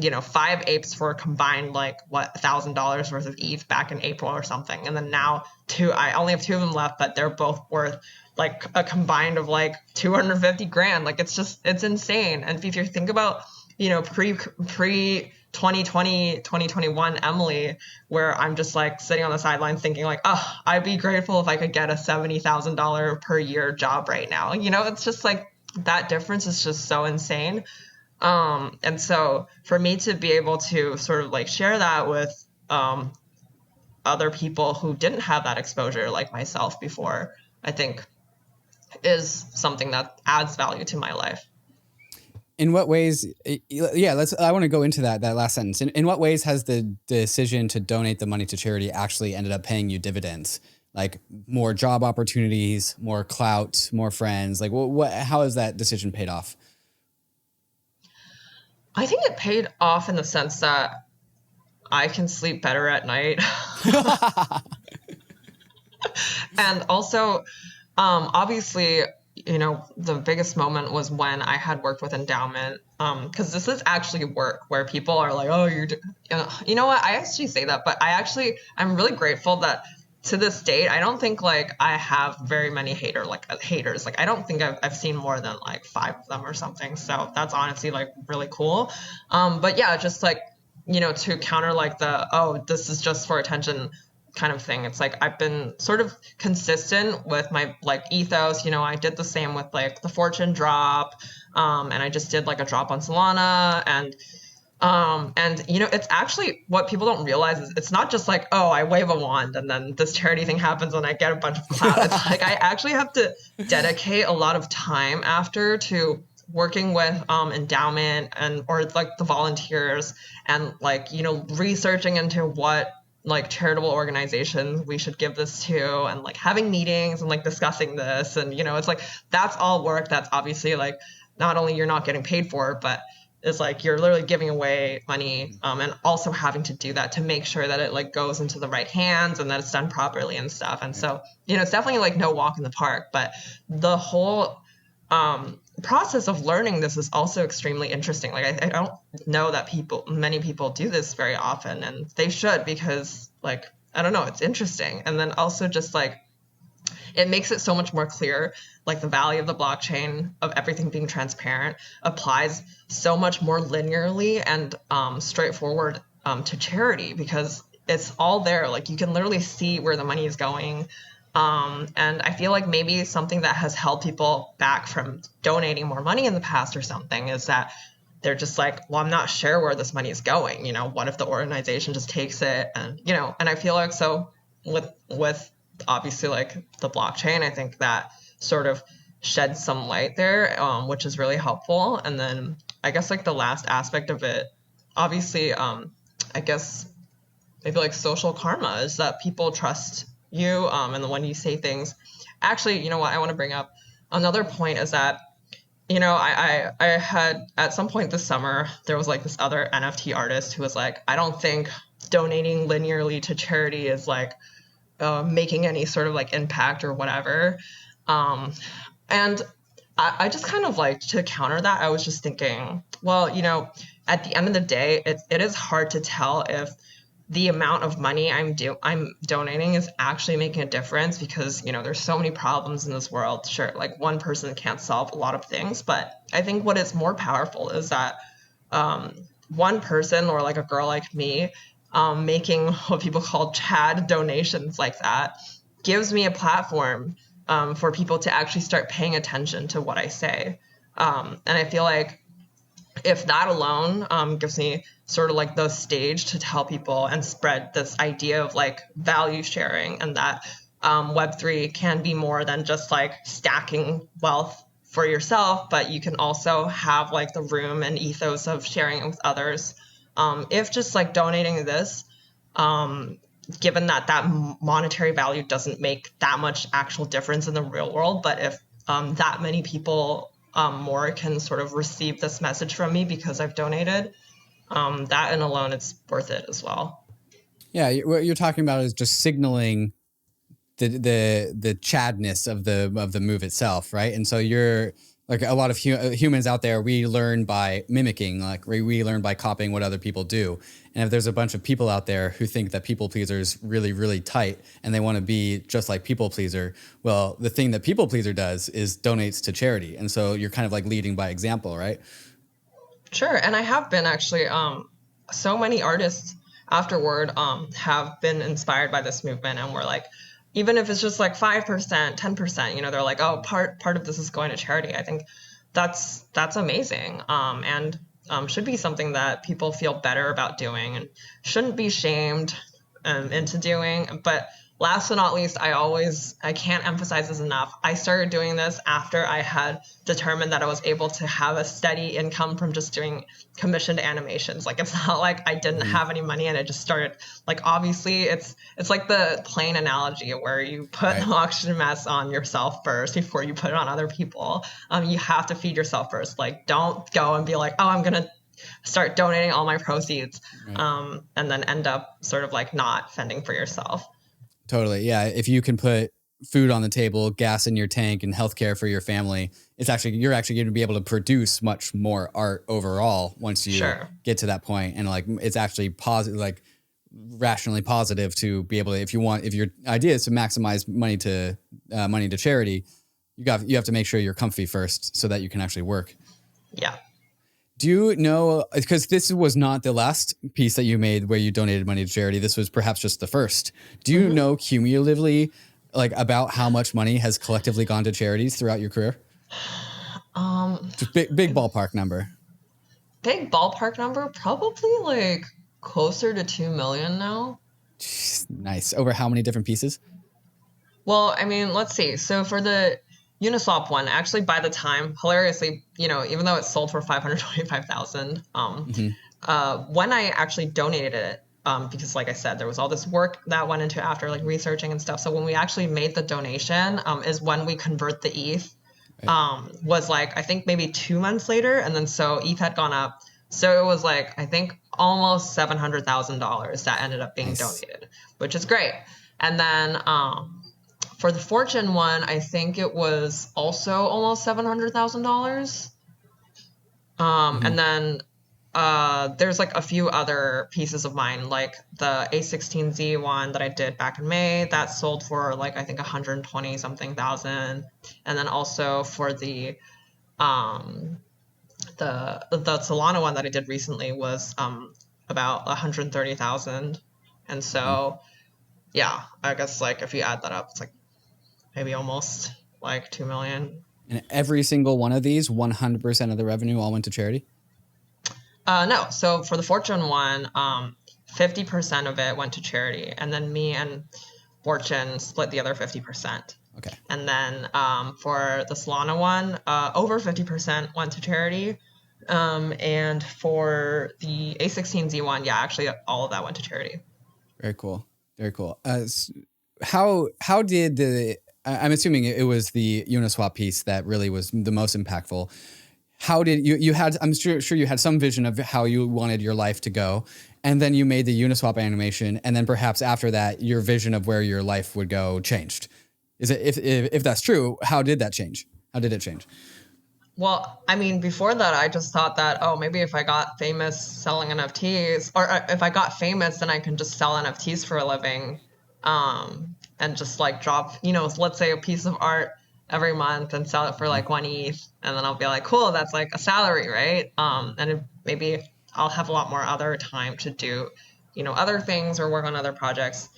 5 apes for combined like $1,000 worth of ETH back in April or something, and then now I only have 2 of them left, but they're both worth like a combined of like 250 grand. Like it's insane. And if you think about pre 2020, 2021 Emily, where I'm just like sitting on the sidelines thinking like, oh, I'd be grateful if I could get a $70,000 per year job right now. It's just like that difference is just so insane. And so for me to be able to sort of like share that with other people who didn't have that exposure like myself before, I think is something that adds value to my life. In what ways, I want to go into that last sentence. In what ways has the decision to donate the money to charity actually ended up paying you dividends? Like more job opportunities, more clout, more friends? Like how has that decision paid off? I think it paid off in the sense that I can sleep better at night. And also, obviously, the biggest moment was when I had worked with endowment, because this is actually work where people are like, oh, you know what? I actually say that, but I'm really grateful that to this date, I don't think like I have very many haters. Like I don't think I've seen more than like 5 of them or something. So that's honestly like really cool. But yeah, just like, to counter like this is just for attention kind of thing. It's like I've been sort of consistent with my like ethos. I did the same with like the fortune drop, and I just did like a drop on Solana, and it's actually what people don't realize is it's not just like, oh, I wave a wand and then this charity thing happens and I get a bunch of clout. It's like I actually have to dedicate a lot of time after to working with endowment or like the volunteers and like researching into what like charitable organizations we should give this to, and like having meetings and like discussing this, and it's like that's all work that's obviously like not only you're not getting paid for, but it's like you're literally giving away money, and also having to do that to make sure that it like goes into the right hands and that it's done properly and stuff. And so it's definitely like no walk in the park, but the whole process of learning this is also extremely interesting. Like I don't know that many people do this very often, and they should, because like I don't know, it's interesting. And then also just like it makes it so much more clear, like the value of the blockchain, of everything being transparent, applies so much more linearly and straightforward to charity, because it's all there. Like you can literally see where the money is going. And I feel like maybe something that has held people back from donating more money in the past or something is that they're just like, well, I'm not sure where this money is going. What if the organization just takes it? And, and I feel like so with obviously like the blockchain, I think that sort of sheds some light there, which is really helpful. And then I guess like the last aspect of it, obviously, I guess maybe like social karma is that people trust you, and then when you say things, actually, what I want to bring up another point is that I had at some point this summer, there was like this other NFT artist who was like, I don't think donating linearly to charity is like making any sort of like impact or whatever, and I just kind of like, to counter that, I was just thinking, well, at the end of the day, it is hard to tell if the amount of money I'm donating is actually making a difference, because there's so many problems in this world. Sure, like one person can't solve a lot of things, but I think what is more powerful is that one person, or like a girl like me, making what people call Chad donations like that, gives me a platform for people to actually start paying attention to what I say, and I feel like if that alone gives me sort of like the stage to tell people and spread this idea of like value sharing, and that Web3 can be more than just like stacking wealth for yourself, but you can also have like the room and ethos of sharing it with others. If just like donating this, given that monetary value doesn't make that much actual difference in the real world, but if that many people more can sort of receive this message from me because I've donated, that and alone, it's worth it as well. Yeah, what you're talking about is just signaling the chadness of the move itself, right? And so you're like, a lot of humans out there, we learn by mimicking, like we learn by copying what other people do. And if there's a bunch of people out there who think that people pleaser is really, really tight and they want to be just like people pleaser, well, the thing that people pleaser does is donates to charity. And so you're kind of like leading by example, right? Sure. And I have been actually, so many artists afterward have been inspired by this movement, and were like, even if it's just like 5%, 10%, you know, they're like, oh, part of this is going to charity. I think that's amazing, and should be something that people feel better about doing, and shouldn't be shamed into doing. But last but not least, I can't emphasize this enough. I started doing this after I had determined that I was able to have a steady income from just doing commissioned animations. Like, it's not like I didn't have any money and I just started. Like, obviously, it's like the plane analogy where you put the oxygen mask on yourself first before you put it on other people. You have to feed yourself first. Like, don't go and be like, oh, I'm gonna start donating all my proceeds, and then end up sort of like not fending for yourself. Totally. Yeah. If you can put food on the table, gas in your tank, and healthcare for your family, you're actually going to be able to produce much more art overall once you get to that point. And like, it's actually positive, like rationally positive to be able to, if your idea is to maximize money to charity, you have to make sure you're comfy first so that you can actually work. Yeah. Do you know, because this was not the last piece that you made where you donated money to charity, this was perhaps just the first. Do you know cumulatively, like, about how much money has collectively gone to charities throughout your career? Just big ballpark number. Big ballpark number, probably like closer to 2 million now. Jeez, nice. Over how many different pieces? Well, I mean, let's see. So for the Uniswap one, actually, by the time, hilariously, you know, even though it sold for 525,000, when I actually donated it, because like I said, there was all this work that went into after, like, researching and stuff. So when we actually made the donation, is when we convert the ETH, was like, I think maybe 2 months later. And then so ETH had gone up. So it was like, I think almost $700,000 that ended up being donated, which is great. And then, for the Fortune one, I think it was also almost $700,000. And then there's like a few other pieces of mine, like the A16Z one that I did back in May, that sold for like, I think 120 something thousand. And then also for the Solana one that I did recently was about 130,000. And so, yeah, I guess like if you add that up, it's like maybe almost like 2 million. And every single one of these, 100% of the revenue all went to charity? No. So for the Fortune one, 50% of it went to charity. And then me and Fortune split the other 50%. Okay. And then for the Solana one, over 50% went to charity. And for the A16Z one, yeah, actually all of that went to charity. Very cool. Very cool. How did I'm assuming it was the Uniswap piece that really was the most impactful. How did you had, I'm sure you had some vision of how you wanted your life to go. And then you made the Uniswap animation. And then perhaps after that, your vision of where your life would go changed. Is it, if that's true, how did that change? How did it change? Well, I mean, before that, I just thought that, oh, maybe if I got famous selling NFTs, or if I got famous, then I can just sell NFTs for a living. And just like drop, you know, let's say a piece of art every month and sell it for like 1 ETH. And then I'll be like, cool, that's like a salary, right? And maybe I'll have a lot more other time to do, you know, other things or work on other projects.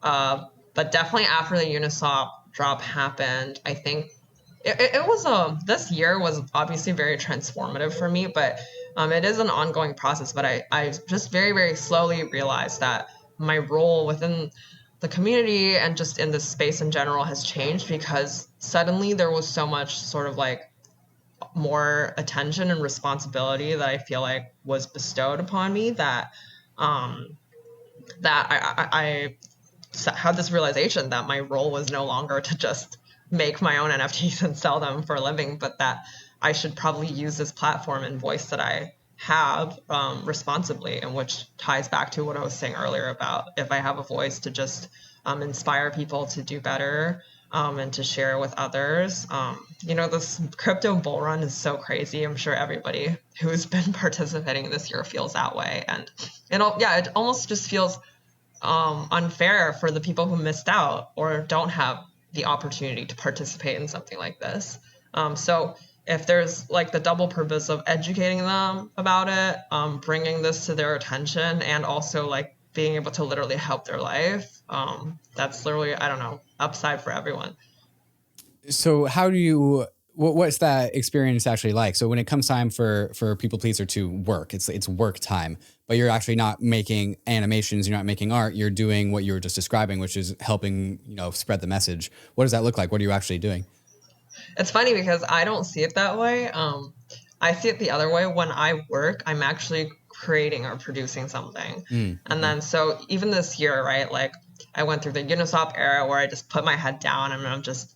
But definitely after the Uniswap drop happened, I think it was, this year was obviously very transformative for me, but it is an ongoing process. But I just very, very slowly realized that my role within the community and just in this space in general has changed, because suddenly there was so much sort of like more attention and responsibility that I feel like was bestowed upon me, that I had this realization that my role was no longer to just make my own NFTs and sell them for a living, but that I should probably use this platform and voice that I have responsibly, and which ties back to what I was saying earlier about if I have a voice to just inspire people to do better and to share with others. You know, this crypto bull run is so crazy. I'm sure everybody who's been participating this year feels that way. And it almost just feels unfair for the people who missed out or don't have the opportunity to participate in something like this. So if there's like the double purpose of educating them about it, bringing this to their attention, and also like being able to literally help their life, that's literally, I don't know, upside for everyone. So how do you, what's that experience actually like? So when it comes time for People Pleaser to work, it's work time, but you're actually not making animations, you're not making art, you're doing what you were just describing, which is helping, spread the message. What does that look like? What are you actually doing? It's funny because I don't see it that way. I see it the other way. When I work, I'm actually creating or producing something. And then, so even this year, right, like I went through the Uniswap era where I just put my head down and I'm just,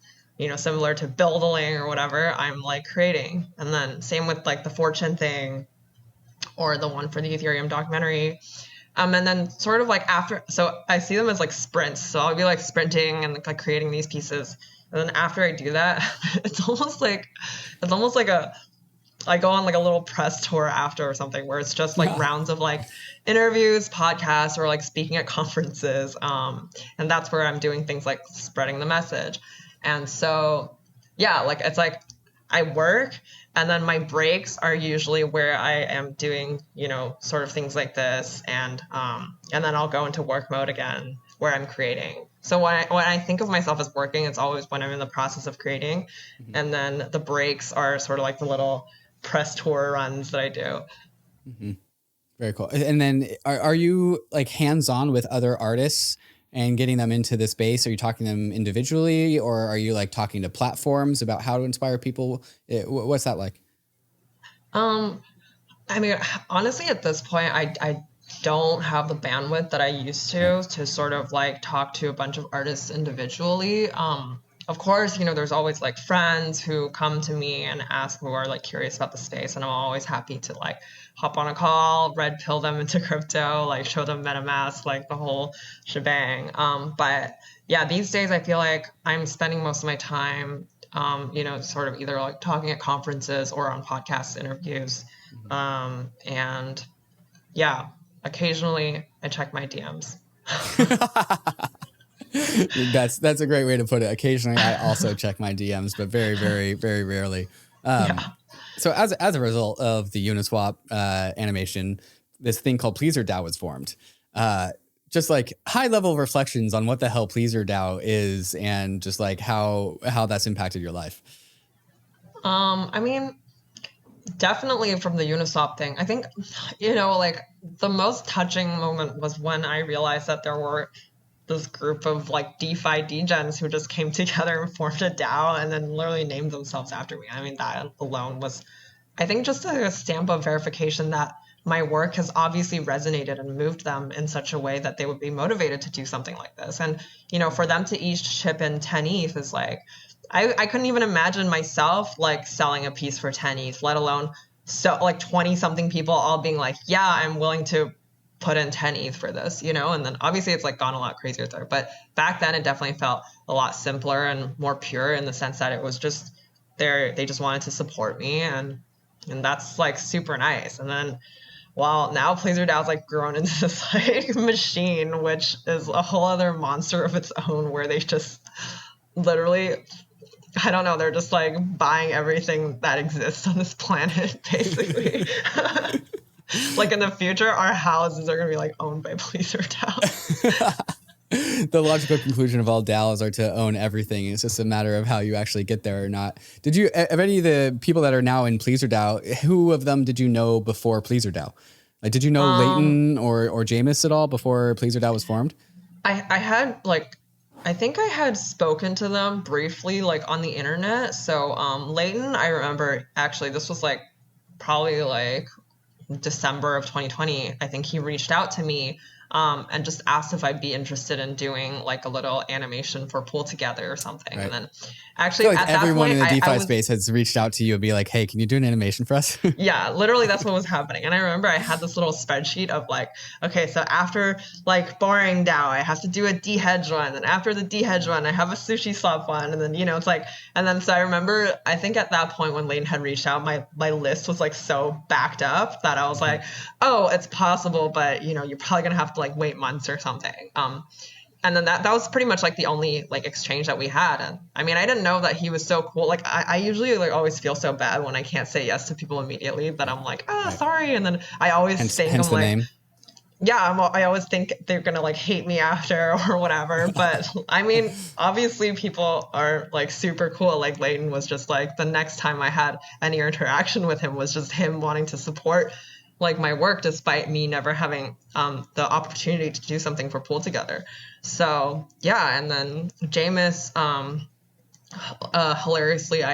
similar to building or whatever, I'm like creating. And then same with like the Fortune thing or the one for the Ethereum documentary. And then sort of like after, so I see them as like sprints. So I'll be like sprinting and like creating these pieces. And then after I do that, it's almost like I go on like a little press tour after or something where it's just like rounds of like interviews, podcasts, or like speaking at conferences. And that's where I'm doing things like spreading the message. And so, yeah, like it's like I work and then my breaks are usually where I am doing, sort of things like this. And then I'll go into work mode again where I'm creating. So when I think of myself as working, it's always when I'm in the process of creating. And then the breaks are sort of like the little press tour runs that I do. Very cool. And then are you like hands-on with other artists and getting them into this space? Are you talking to them individually, or are you like talking to platforms about how to inspire people? What's that like? I mean, honestly, at this point, I don't have the bandwidth that I used to sort of like talk to a bunch of artists individually. Of course, there's always like friends who come to me and ask, who are like curious about the space. And I'm always happy to like hop on a call, red pill them into crypto, like show them MetaMask, like the whole shebang. But yeah, these days I feel like I'm spending most of my time, sort of either like talking at conferences or on podcast interviews. And yeah, occasionally I check my DMs. That's a great way to put it. Occasionally I also check my DMs, but very, very, very rarely. So as a result of the Uniswap animation, this thing called pleasrDAO was formed. Just like high level reflections on what the hell pleasrDAO is and just like how that's impacted your life. I mean, definitely from the Uniswap thing. I think, like the most touching moment was when I realized that there were this group of like DeFi degens who just came together and formed a DAO and then literally named themselves after me. I mean, that alone was, I think, just a stamp of verification that my work has obviously resonated and moved them in such a way that they would be motivated to do something like this. And, for them to each chip in 10 ETH is like, I couldn't even imagine myself like selling a piece for 10 ETH, let alone so like 20 something people all being like, yeah, I'm willing to put in 10 ETH for this, and then obviously it's like gone a lot crazier there. But back then it definitely felt a lot simpler and more pure in the sense that it was just they just wanted to support me, and that's like super nice. And then now pleasrDAO's like grown into this like machine, which is a whole other monster of its own, where they just literally, I don't know, they're just like buying everything that exists on this planet basically. Like in the future, our houses are going to be like owned by pleasrDAO. The logical conclusion of all DAOs are to own everything. It's just a matter of how you actually get there or not. Did you, of any of the people that are now in pleasrDAO, who of them did you know before pleasrDAO? Like, did you know Leighton or Jameis at all before pleasrDAO was formed? I had like, I think I had spoken to them briefly, like on the internet. So Leighton, I remember actually, this was like probably like December of 2020, I think he reached out to me and just asked if I'd be interested in doing like a little animation for Pool Together or something. Right. And then actually like at that everyone point, in the DeFi space has reached out to you and be like, hey, can you do an animation for us? Yeah, literally that's what was happening. And I remember I had this little spreadsheet of like, okay, so after like boring DAO, I have to do a D-hedge one. And after the D-hedge one, I have a sushi swap one. And then, it's like, and then so I remember, I think at that point when Leighton had reached out, my list was like so backed up that I was like, oh, it's possible, but you're probably going to have to like wait months or something. and then that was pretty much like the only like exchange that we had. And I mean, I didn't know that he was so cool. Like I usually like always feel so bad when I can't say yes to people immediately that I'm like, sorry. And then I always think hence I'm the like, name. yeah, I always think they're gonna like hate me after or whatever. But I mean, obviously people are like super cool. Like Leighton was just like, the next time I had any interaction with him was just him wanting to support like my work despite me never having the opportunity to do something for Pool Together. So yeah, and then Jameis, hilariously,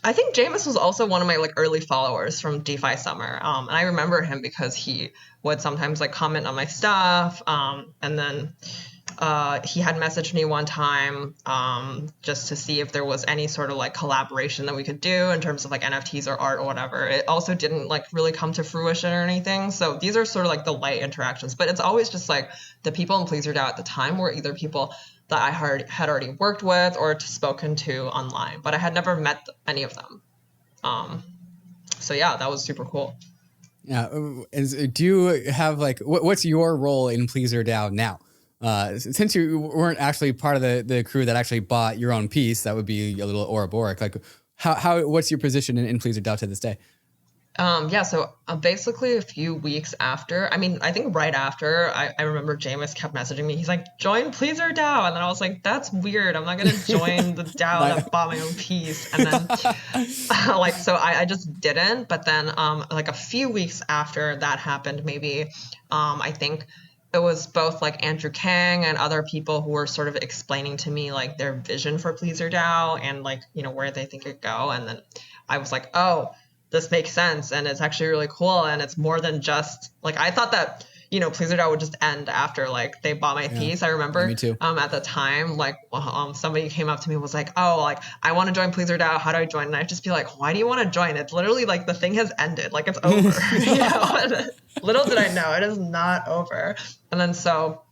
I think Jameis was also one of my like early followers from DeFi Summer, and I remember him because he would sometimes like comment on my stuff, and then he had messaged me one time just to see if there was any sort of like collaboration that we could do in terms of like NFTs or art or whatever. It also didn't like really come to fruition or anything. So these are sort of like the light interactions, but it's always just like the people in pleasrDAO at the time were either people that I had already worked with or spoken to online, but I had never met any of them. So yeah, that was super cool. Yeah. Do you have like, what's your role in pleasrDAO now? Since you weren't actually part of the crew that actually bought your own piece, that would be a little Ouroboros. Like what's your position in pleasrDAO to this day? Yeah, so basically a few weeks after, I mean, I think right after, I remember Jameis kept messaging me. He's like, join pleasrDAO. And then I was like, that's weird. I'm not going to join the DAO that bought my own piece. And then like, so I just didn't. But then like a few weeks after that happened, maybe I think it was both like Andrew Kang and other people who were sort of explaining to me like their vision for pleasrDAO and like, you know, where they think it go. And then I was like, oh, this makes sense, and it's actually really cool, and it's more than just like I thought that, you know, pleasrDAO would just end after like they bought my piece. I remember me too. At the time, like somebody came up to me and was like, oh, like I want to join pleasrDAO, how do I join? And I'd just be like, why do you want to join? It's literally like the thing has ended, like it's over. You know? Little did I know, it is not over. And then so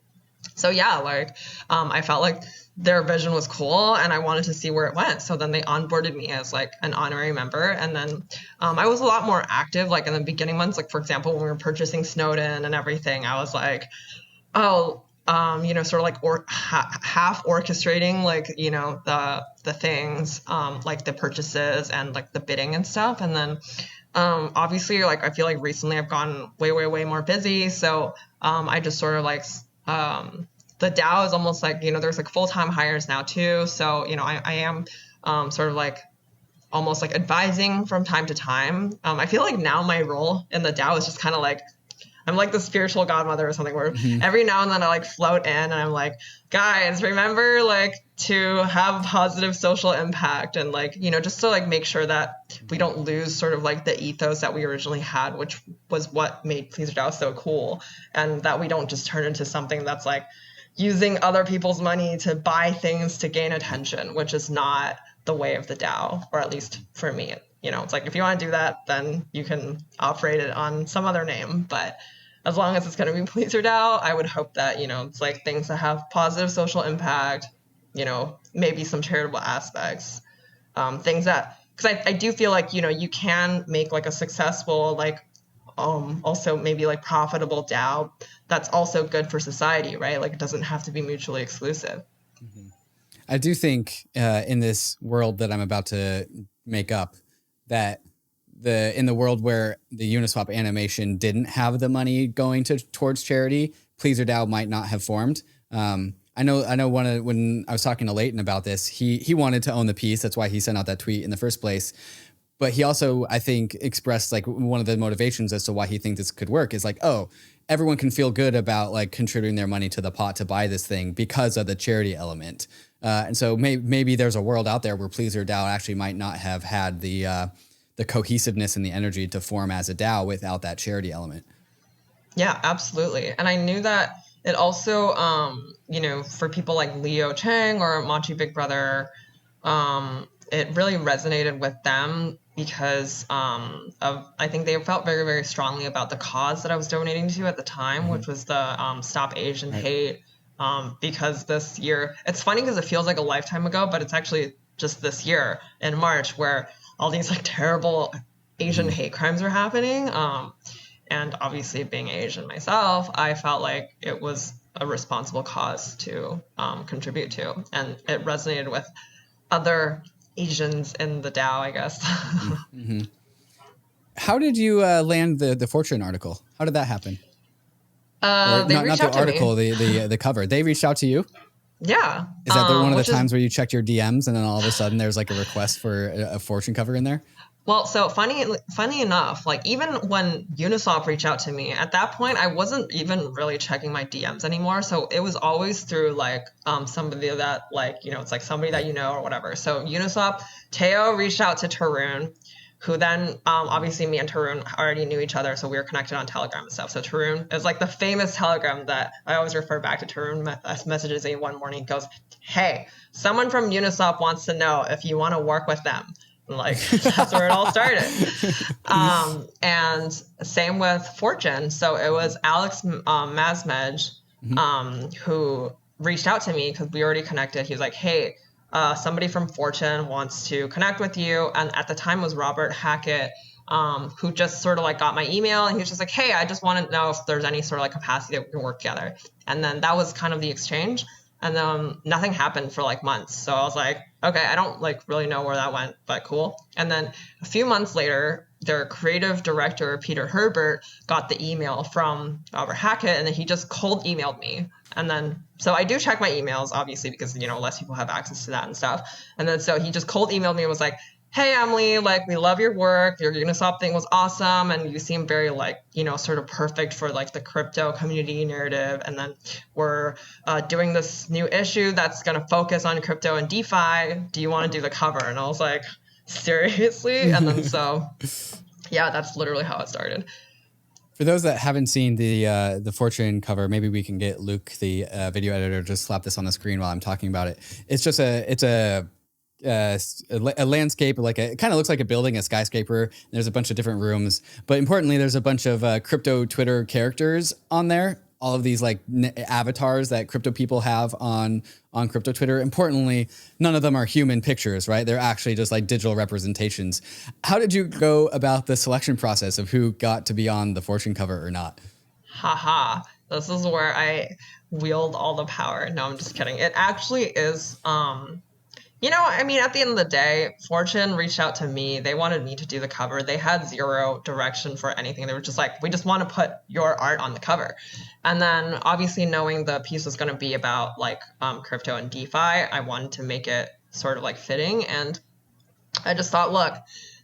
yeah, like I felt like their vision was cool and I wanted to see where it went. So then they onboarded me as like an honorary member. And then I was a lot more active, like in the beginning months, like for example, when we were purchasing Snowden and everything, I was like, oh, you know, sort of like half orchestrating, like, you know, the things, like the purchases and like the bidding and stuff. And then obviously, like, I feel like recently I've gotten way more busy. So I just sort of like, the DAO is almost like, you know, there's like full-time hires now too. So, you know, I am sort of like almost like advising from time to time. I feel like now my role in the DAO is just kind of like, I'm like the spiritual godmother or something where every now and then I like float in and I'm like, guys, remember like to have positive social impact and like, you know, just to like make sure that we don't lose sort of like the ethos that we originally had, which was what made pleasrDAO so cool. And that we don't just turn into something that's like using other people's money to buy things to gain attention, which is not the way of the DAO, or at least for me. You know, it's like if you want to do that, then you can operate it on some other name. But as long as it's going to be pleasrDAO, I would hope that, you know, it's like things that have positive social impact, you know, maybe some charitable aspects, things that, because I do feel like, you know, you can make like a successful, like, also maybe like profitable DAO that's also good for society, right? Like it doesn't have to be mutually exclusive. Mm-hmm. I do think in this world that I'm about to make up, that in the world where the Uniswap animation didn't have the money going towards charity, pleasrDAO might not have formed. I know when I was talking to Leighton about this, he wanted to own the piece. That's why he sent out that tweet in the first place. But he also, I think, expressed like one of the motivations as to why he thinks this could work is like, oh, everyone can feel good about like contributing their money to the pot to buy this thing because of the charity element. And so maybe there's a world out there where pleasrDAO actually might not have had the cohesiveness and the energy to form as a DAO without that charity element. Yeah, absolutely. And I knew that it also, you know, for people like Leo Chang or Machi Big Brother, it really resonated with them because I think they felt very strongly about the cause that I was donating to at the time, which was the Stop Asian Hate. Because this year, it's funny because it feels like a lifetime ago, but it's actually just this year in March where all these like terrible Asian hate crimes are happening. And obviously being Asian myself, I felt like it was a responsible cause to contribute to. And it resonated with other Asians in the DAO, I guess. Mm-hmm. How did you land the Fortune article? How did that happen? They reached out to me. The cover. They reached out to you? Yeah. Is that one of the times where you checked your DMs and then all of a sudden there's like a request for a Fortune cover in there? Well, so funny enough, like even when Uniswap reached out to me, at that point I wasn't even really checking my DMs anymore. So it was always through like somebody that like, you know, it's like somebody that you know or whatever. So Uniswap, Teo reached out to Tarun, who then obviously me and Tarun already knew each other, so we were connected on Telegram and stuff. So Tarun is like the famous Telegram that I always refer back to. Tarun messages me one morning, goes, "Hey, someone from Uniswap wants to know if you want to work with them." Like that's where it all started. And same with Fortune. So it was Alex Mazmej who reached out to me because we already connected. He was like, "Hey, somebody from Fortune wants to connect with you." And at the time was Robert Hackett, who just sort of like got my email, and he was just like, "Hey, I just want to know if there's any sort of like capacity that we can work together." And then that was kind of the exchange. And then nothing happened for like months. So I was like, okay, I don't like really know where that went, but cool. And then a few months later, their creative director, Peter Herbert, got the email from Robert Hackett, and then he just cold emailed me. And then, so I do check my emails, obviously, because, you know, less people have access to that and stuff. And then, so he just cold emailed me and was like, "Hey, Emily, like, we love your work. Your Uniswap thing was awesome. And you seem very, like, you know, sort of perfect for, like, the crypto community narrative. And then we're doing this new issue that's going to focus on crypto and DeFi. Do you want to do the cover?" And I was like, seriously? And then so, yeah, that's literally how it started. For those that haven't seen the Fortune cover, maybe we can get Luke, the video editor, just slap this on the screen while I'm talking about it. It's just a landscape, like it kind of looks like a building, a skyscraper. There's a bunch of different rooms, but importantly, there's a bunch of crypto Twitter characters on there. All of these like avatars that crypto people have on crypto Twitter. Importantly, none of them are human pictures, right? They're actually just like digital representations. How did you go about the selection process of who got to be on the Fortune cover or not? Haha, this is where I wield all the power. No, I'm just kidding. It actually is, you know, I mean, at the end of the day, Fortune reached out to me. They wanted me to do the cover. They had zero direction for anything. They were just like, "We just want to put your art on the cover." And then obviously knowing the piece was going to be about like crypto and DeFi, I wanted to make it sort of like fitting. And I just thought, look,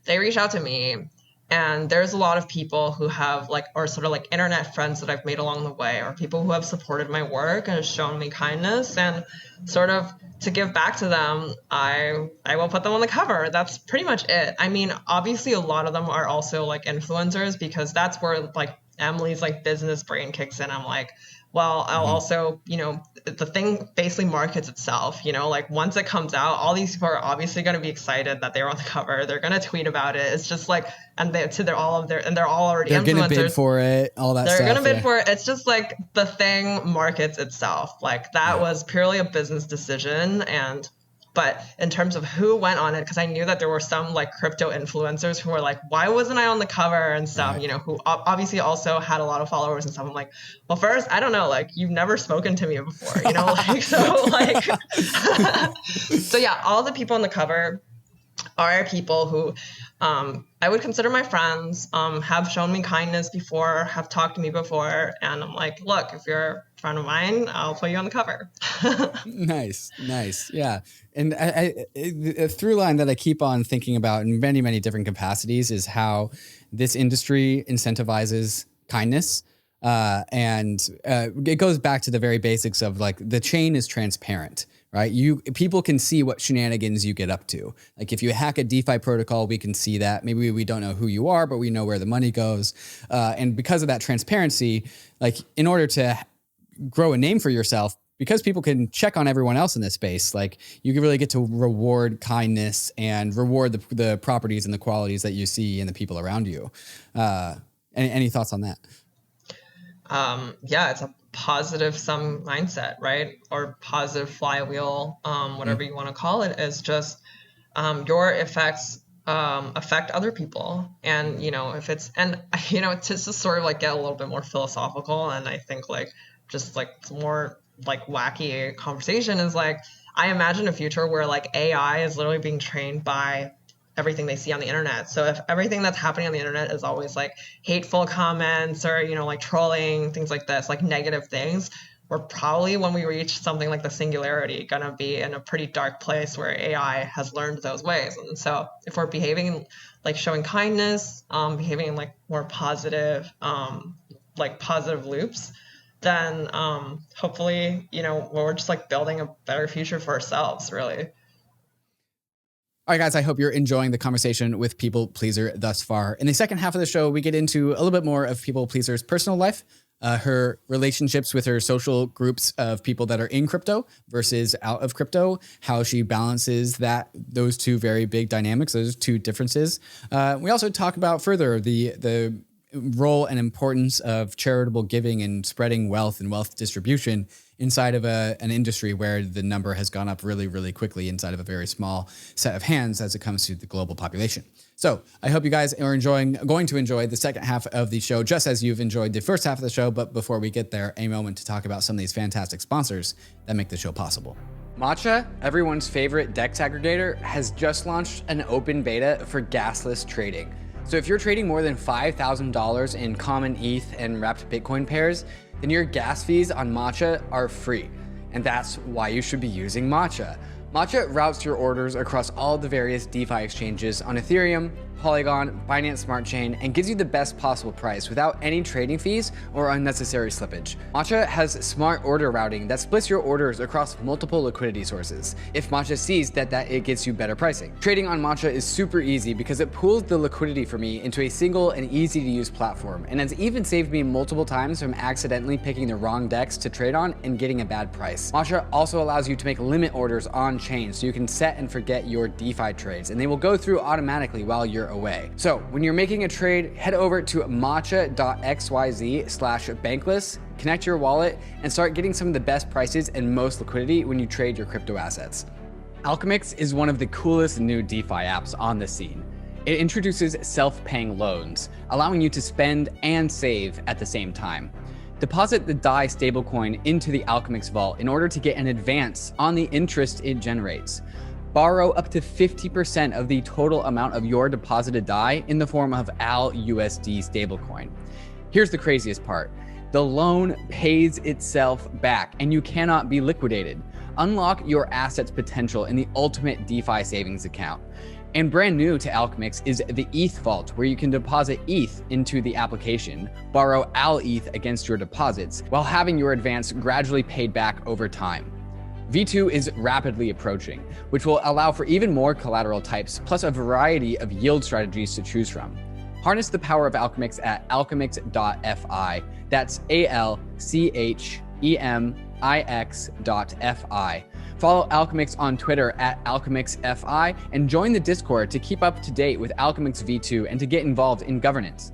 they reached out to me, and there's a lot of people who have like, or sort of like internet friends that I've made along the way, or people who have supported my work and have shown me kindness, and sort of to give back to them, I will put them on the cover. That's pretty much it. I mean, obviously a lot of them are also like influencers, because that's where like Emily's like business brain kicks in. I'm like, well, I'll also, you know, the thing basically markets itself, you know, like once it comes out, all these people are obviously going to be excited that they're on the cover. They're going to tweet about it. It's just like, and they're all already they're influencers. They're going to bid for it, all that They're stuff. They're going to bid for it. It's just like the thing markets itself. Like that was purely a business decision. But in terms of who went on it, because I knew that there were some like crypto influencers who were like, "Why wasn't I on the cover?" and stuff, you know, who obviously also had a lot of followers and stuff. I'm like, well, first, I don't know, like you've never spoken to me before, you know, like so like, so yeah, all the people on the cover are people who I would consider my friends, have shown me kindness before, have talked to me before, and I'm like, look, if you're a friend of mine, I'll put you on the cover. Nice. Yeah. And a through line that I keep on thinking about in many, many different capacities is how this industry incentivizes kindness. And it goes back to the very basics of like the chain is transparent, right? People can see what shenanigans you get up to. Like if you hack a DeFi protocol, we can see that. Maybe we don't know who you are, but we know where the money goes. And because of that transparency, like in order to grow a name for yourself, because people can check on everyone else in this space, like you can really get to reward kindness and reward the properties and the qualities that you see in the people around you. Any thoughts on that? Yeah, it's a positive sum mindset, right? Or positive flywheel, whatever you want to call it, is just your effects affect other people. And, if it's, and, to just sort of like get a little bit more philosophical, and I think like just like more like wacky conversation is like, I imagine a future where like AI is literally being trained by everything they see on the internet. So if everything that's happening on the internet is always like hateful comments or, like trolling, things like this, like negative things, we're probably, when we reach something like the singularity, gonna be in a pretty dark place where AI has learned those ways. And so if we're behaving like showing kindness, behaving in like more positive, like positive loops, then hopefully, we're just like building a better future for ourselves, really. All right, guys, I hope you're enjoying the conversation with People Pleaser thus far. In the second half of the show, we get into a little bit more of People Pleaser's personal life, her relationships with her social groups of people that are in crypto versus out of crypto, how she balances those two very big dynamics, those two differences. We also talk about further the role and importance of charitable giving and spreading wealth and wealth distribution inside of an industry where the number has gone up really, really quickly inside of a very small set of hands as it comes to the global population. So I hope you guys are going to enjoy the second half of the show, just as you've enjoyed the first half of the show. But before we get there, a moment to talk about some of these fantastic sponsors that make the show possible. MATCHA, everyone's favorite DEX aggregator, has just launched an open beta for gasless trading. So if you're trading more than $5,000 in common ETH and wrapped Bitcoin pairs, then your gas fees on MATCHA are free. And that's why you should be using MATCHA. MATCHA routes your orders across all the various DeFi exchanges on Ethereum, Polygon, Binance Smart Chain, and gives you the best possible price without any trading fees or unnecessary slippage. MATCHA has smart order routing that splits your orders across multiple liquidity sources if MATCHA sees that it gets you better pricing. Trading on MATCHA is super easy because it pools the liquidity for me into a single and easy to use platform, and has even saved me multiple times from accidentally picking the wrong DEX to trade on and getting a bad price. MATCHA also allows you to make limit orders on chain, so you can set and forget your DeFi trades, and they will go through automatically while you're away. So when you're making a trade, head over to matcha.xyz/bankless, connect your wallet, and start getting some of the best prices and most liquidity when you trade your crypto assets. ALCHEMIX is one of the coolest new DeFi apps on the scene. It introduces self-paying loans, allowing you to spend and save at the same time. Deposit the DAI stablecoin into the ALCHEMIX vault in order to get an advance on the interest it generates. Borrow up to 50% of the total amount of your deposited DAI in the form of ALUSD stablecoin. Here's the craziest part. The loan pays itself back and you cannot be liquidated. Unlock your asset's potential in the ultimate DeFi savings account. And brand new to ALCHEMIX is the ETH Vault, where you can deposit ETH into the application, borrow ALETH against your deposits, while having your advance gradually paid back over time. V2 is rapidly approaching, which will allow for even more collateral types, plus a variety of yield strategies to choose from. Harness the power of ALCHEMIX at alchemix.fi. That's ALCHEMIX.fi. Follow ALCHEMIX on Twitter at ALCHEMIXFI and join the Discord to keep up to date with ALCHEMIX V2 and to get involved in governance.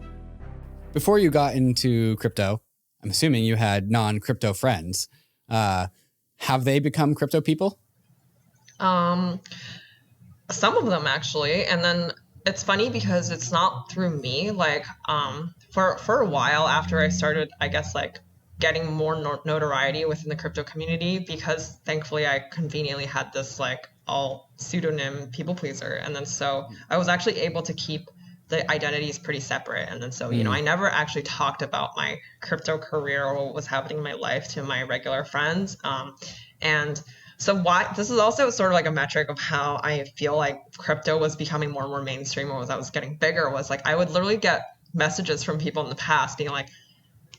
Before you got into crypto, I'm assuming you had non-crypto friends. Have they become crypto people? Some of them actually, and then it's funny because it's not through me. Like, for a while after I started, I guess like getting more notoriety within the crypto community, because thankfully I conveniently had this like all pseudonym People Pleaser, and then so I was actually able to keep the identities pretty separate. And then so, I never actually talked about my crypto career or what was happening in my life to my regular friends. And so this is also sort of like a metric of how I feel like crypto was becoming more and more mainstream, or as I was getting bigger, was like I would literally get messages from people in the past being like,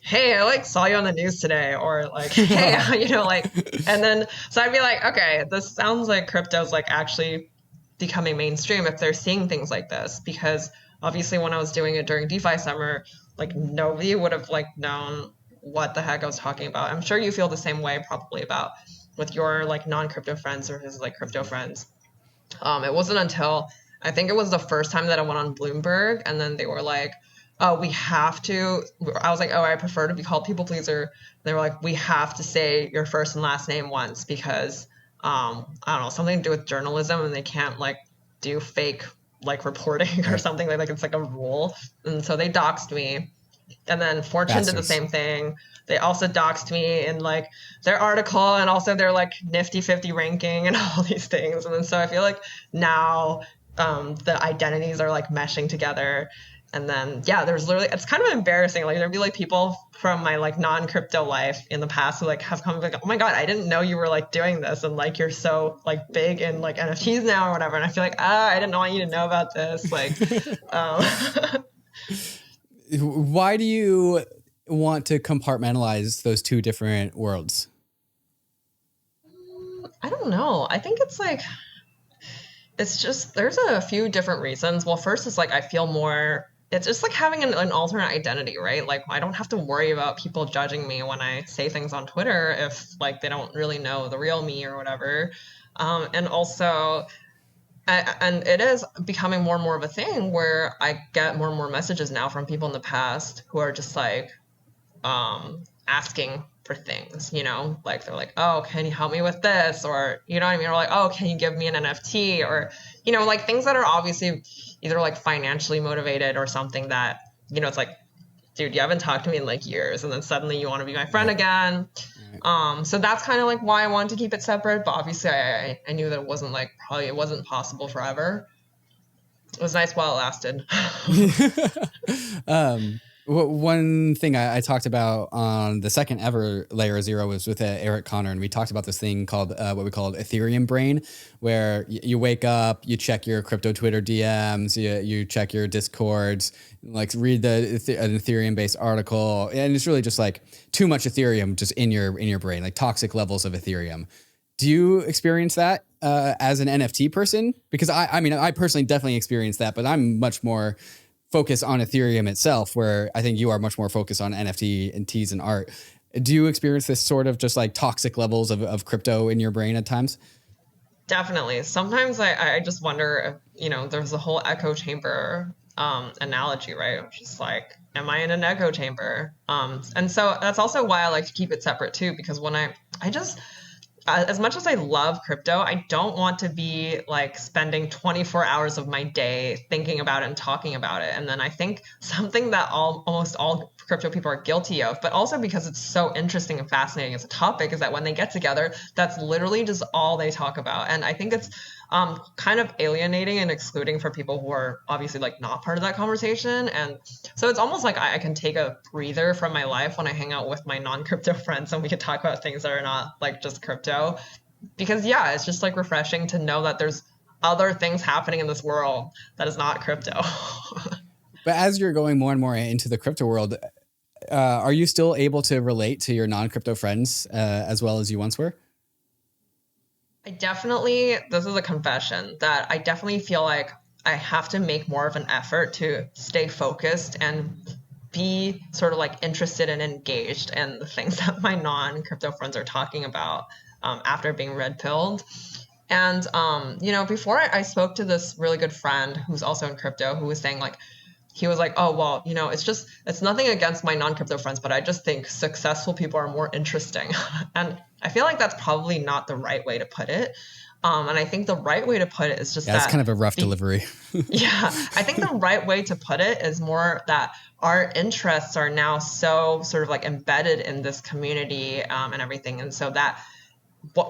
hey, I like saw you on the news today, or like, hey, and then so I'd be like, okay, this sounds like crypto's like actually becoming mainstream if they're seeing things like this, because obviously when I was doing it during DeFi summer, like nobody would have like known what the heck I was talking about. I'm sure you feel the same way probably about with your like non-crypto friends or his like crypto friends. It wasn't until I think it was the first time that I went on Bloomberg, and then they were like, oh, we have to, I was like, oh, I prefer to be called People Pleaser. They were like, we have to say your first and last name once because, I don't know, something to do with journalism, and they can't like do fake like reporting or something, like it's like a rule. And so they doxed me. And then Fortune did the same thing. They also doxed me in like their article and also their like Nifty 50 ranking and all these things. And then so I feel like now the identities are like meshing together. And then, yeah, there's literally, it's kind of embarrassing. Like there'd be like people from my like non-crypto life in the past who like have come like, oh my God, I didn't know you were like doing this. And like, you're so like big in like NFTs now or whatever. And I feel like, I didn't want you to know about this. Like, Why do you want to compartmentalize those two different worlds? I don't know. I think it's like, it's just, there's a few different reasons. Well, first is like, I feel more, it's just like having an alternate identity, right? Like I don't have to worry about people judging me when I say things on Twitter if like they don't really know the real me or whatever. And also, and it is becoming more and more of a thing where I get more and more messages now from people in the past who are just like asking for things, you know, like they're like, oh, can you help me with this? Or, you know what I mean? Or like, oh, can you give me an NFT? Or, you know, like things that are obviously either like financially motivated or something that, you know, it's like, dude, you haven't talked to me in like years. And then suddenly you want to be my friend again. So that's kind of like why I wanted to keep it separate. But obviously I knew that it wasn't like, probably it wasn't possible forever. It was nice while it lasted. One thing I talked about on the second ever Layer Zero was with Eric Connor, and we talked about this thing called what we called Ethereum brain, where you wake up, you check your crypto Twitter DMs, you check your Discords, like read an Ethereum based article, and it's really just like too much Ethereum just in your brain, like toxic levels of Ethereum. Do you experience that as an NFT person? Because I mean, I personally definitely experience that, but I'm much more focused on Ethereum itself, where I think you are much more focused on NFT and Ts and art. Do you experience this sort of just like toxic levels of crypto in your brain at times? Definitely. Sometimes I just wonder if, you know, there's a whole echo chamber analogy, right? Which is like, am I in an echo chamber? And so that's also why I like to keep it separate too, because when I just, as much as I love crypto, I don't want to be like spending 24 hours of my day thinking about it and talking about it. And then I think something that almost all crypto people are guilty of, but also because it's so interesting and fascinating as a topic, is that when they get together, that's literally just all they talk about. And I think it's kind of alienating and excluding for people who are obviously like not part of that conversation. And so it's almost like I can take a breather from my life when I hang out with my non-crypto friends and we can talk about things that are not like just crypto, because yeah, it's just like refreshing to know that there's other things happening in this world that is not crypto. But as you're going more and more into the crypto world, are you still able to relate to your non-crypto friends as well as you once were? This is a confession, that I definitely feel like I have to make more of an effort to stay focused and be sort of like interested and engaged in the things that my non-crypto friends are talking about after being red pilled. And, you know, before I spoke to this really good friend who's also in crypto, who was saying like, he was like, oh, well, you know, it's nothing against my non-crypto friends, but I just think successful people are more interesting. And I feel like that's probably not the right way to put it. And I think the right way to put it is just that. That's kind of a rough delivery. Yeah, I think the right way to put it is more that our interests are now so sort of like embedded in this community and everything. And so that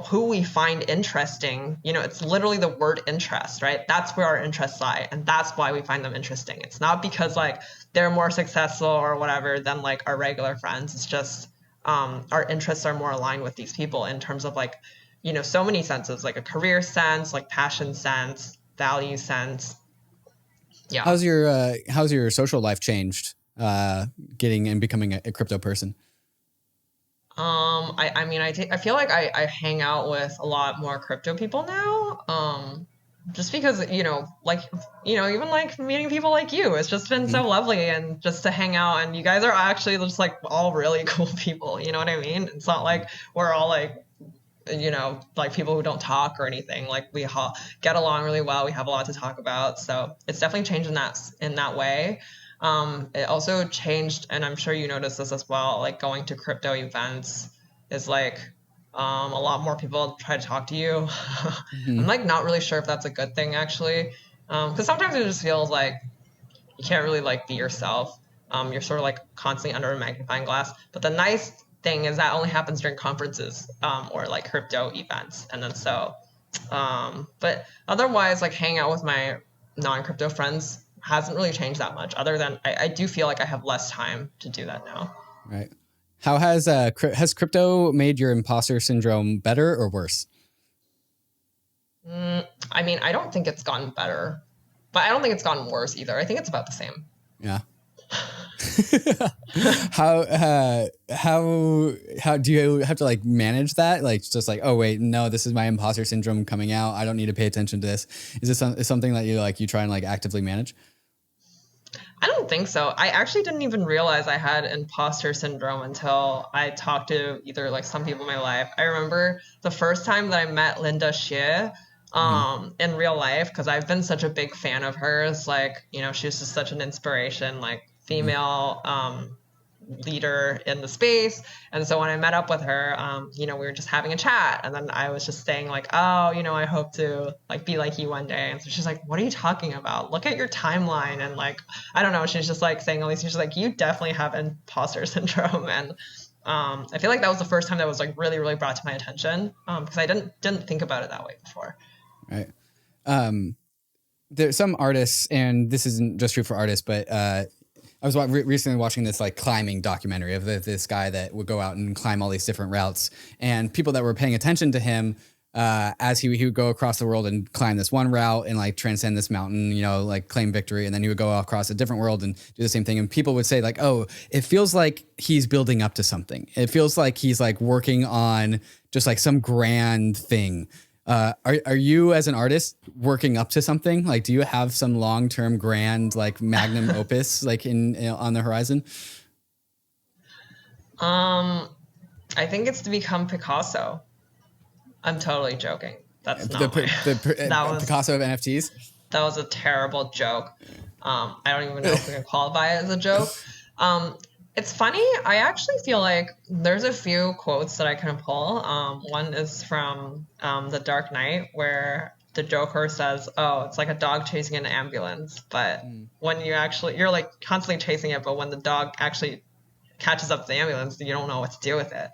who we find interesting, you know, it's literally the word interest, right? That's where our interests lie. And that's why we find them interesting. It's not because like they're more successful or whatever than like our regular friends. It's just our interests are more aligned with these people in terms of like, you know, so many senses, like a career sense, like passion sense, value sense. Yeah. How's your social life changed getting and becoming a crypto person? I mean, I feel like I hang out with a lot more crypto people now. Just because, you know, like, you know, even like meeting people like you, it's just been so lovely, and just to hang out, and you guys are actually just like all really cool people. You know what I mean? It's not like we're all like, you know, like people who don't talk or anything. Like we all get along really well. We have a lot to talk about. So it's definitely changed in that way. It also changed, and I'm sure you noticed this as well, like going to crypto events is like a lot more people try to talk to you. I'm like not really sure if that's a good thing actually, Because sometimes it just feels like you can't really like be yourself. You're sort of like constantly under a magnifying glass. But the nice thing is that only happens during conferences or like crypto events. And then but otherwise, like hanging out with my non-crypto friends hasn't really changed that much, other than I do feel like I have less time to do that now. Right. How has crypto made your imposter syndrome better or worse? I mean, I don't think it's gotten better, but I don't think it's gotten worse either. I think it's about the same. Yeah. How do you have to like manage that? Like just like, oh wait, no, this is my imposter syndrome coming out. I don't need to pay attention to this. Is this something that you try and like actively manage? I don't think so. I actually didn't even realize I had imposter syndrome until I talked to either like some people in my life. I remember the first time that I met Linda Xie in real life, because I've been such a big fan of hers. Like, you know, she was just such an inspiration, like female leader in the space. And so when I met up with her, you know, we were just having a chat, and then I was just saying like, oh, you know, I hope to like be like you one day. And so she's like, what are you talking about? Look at your timeline. And like, I don't know, she's just like saying all these things. She's like, you definitely have imposter syndrome. And I feel like that was the first time that was like really, really brought to my attention, because I didn't think about it that way before. Right. There's some artists, and this isn't just true for artists, but I was recently watching this like climbing documentary of this guy that would go out and climb all these different routes, and people that were paying attention to him as he would go across the world and climb this one route and like transcend this mountain, you know, like claim victory, and then he would go across a different world and do the same thing. And people would say like, oh, it feels like he's building up to something. It feels like he's like working on just like some grand thing. Are you as an artist working up to something? Like, do you have some long-term grand, like magnum opus, like on the horizon? I think it's to become Picasso. I'm totally joking. That's not that was Picasso of NFTs. That was a terrible joke. I don't even know if we can qualify it as a joke. It's funny. I actually feel like there's a few quotes that I can pull. One is from The Dark Knight, where the Joker says, oh, it's like a dog chasing an ambulance. But when you're like constantly chasing it, but when the dog actually catches up to the ambulance, you don't know what to do with it.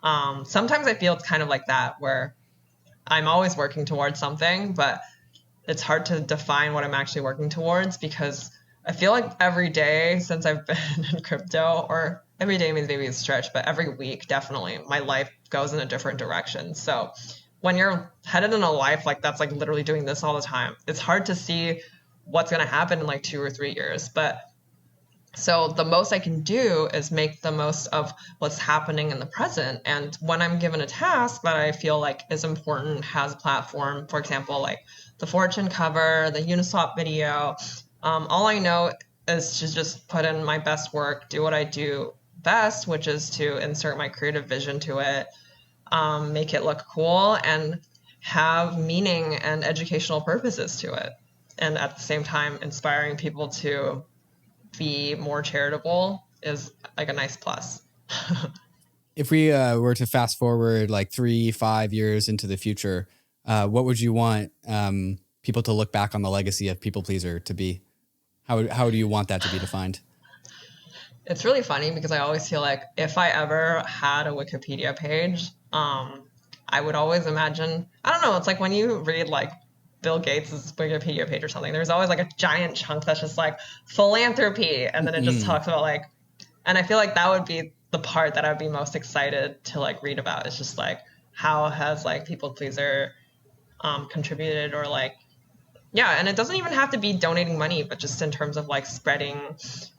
Sometimes I feel it's kind of like that, where I'm always working towards something, but it's hard to define what I'm actually working towards, because I feel like every day since I've been in crypto, or every day means maybe it's a stretch, but every week, definitely, my life goes in a different direction. So when you're headed in a life like that's like literally doing this all the time, it's hard to see what's going to happen in like 2 or 3 years. But so the most I can do is make the most of what's happening in the present. And when I'm given a task that I feel like is important, has a platform, for example, like the Fortune cover, the Uniswap video, all I know is to just put in my best work, do what I do best, which is to insert my creative vision to it, make it look cool, and have meaning and educational purposes to it. And at the same time, inspiring people to be more charitable is like a nice plus. If we were to fast forward like 3-5 years into the future, what would you want people to look back on the legacy of People Pleaser to be? How do you want that to be defined? It's really funny because I always feel like if I ever had a Wikipedia page, I would always imagine, I don't know, it's like when you read like Bill Gates' Wikipedia page or something, there's always like a giant chunk that's just like philanthropy, and then it just talks about like, and I feel like that would be the part that I'd be most excited to like read about. It's just like, how has like People Pleaser contributed, or like, yeah, and it doesn't even have to be donating money, but just in terms of like spreading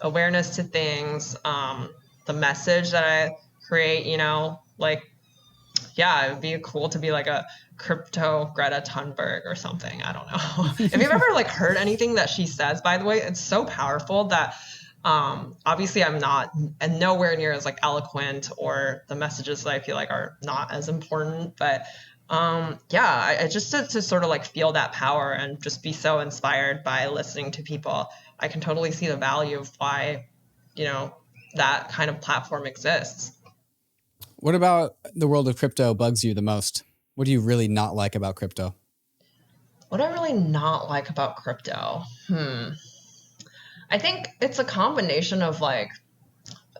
awareness to things, the message that I create, you know, like, yeah, it would be cool to be like a crypto Greta Thunberg or something. I don't know. If you've ever like heard anything that she says, by the way, it's so powerful that obviously I'm not and nowhere near as like eloquent, or the messages that I feel like are not as important, but yeah, I just to sort of like feel that power and just be so inspired by listening to people. I can totally see the value of why, you know, that kind of platform exists. What about the world of crypto bugs you the most? What do you really not like about crypto? What I really not like about crypto? I think it's a combination of like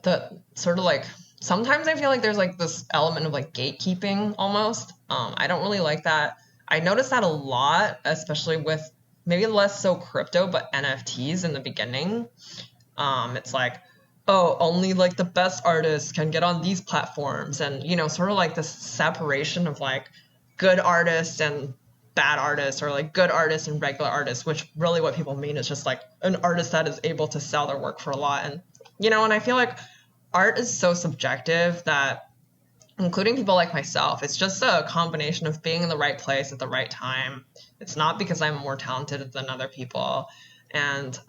the sort of like sometimes I feel like there's like this element of like gatekeeping almost. I don't really like that. I noticed that a lot, especially with maybe less so crypto, but NFTs in the beginning. It's like, oh, only like the best artists can get on these platforms, and you know, sort of like this separation of like good artists and bad artists, or like good artists and regular artists, which really what people mean is just like an artist that is able to sell their work for a lot. And you know, and I feel like art is so subjective that, including people like myself, it's just a combination of being in the right place at the right time. It's not because I'm more talented than other people. And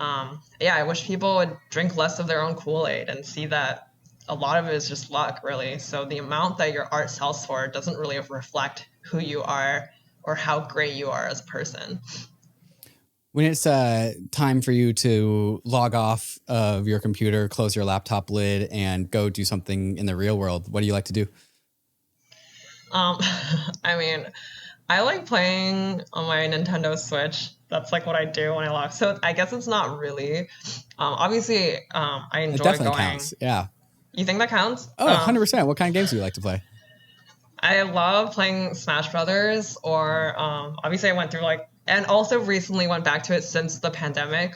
yeah, I wish people would drink less of their own Kool-Aid and see that a lot of it is just luck, really. So the amount that your art sells for doesn't really reflect who you are or how great you are as a person. When it's time for you to log off of your computer, close your laptop lid, and go do something in the real world, what do you like to do? I mean, I like playing on my Nintendo Switch. That's like what I do when I log. So I guess it's not really. Obviously, I enjoy It definitely going. counts. Yeah. You think that counts? Oh, 100%. What kind of games do you like to play? I love playing Smash Brothers, or obviously I went through like, and also recently went back to it since the pandemic,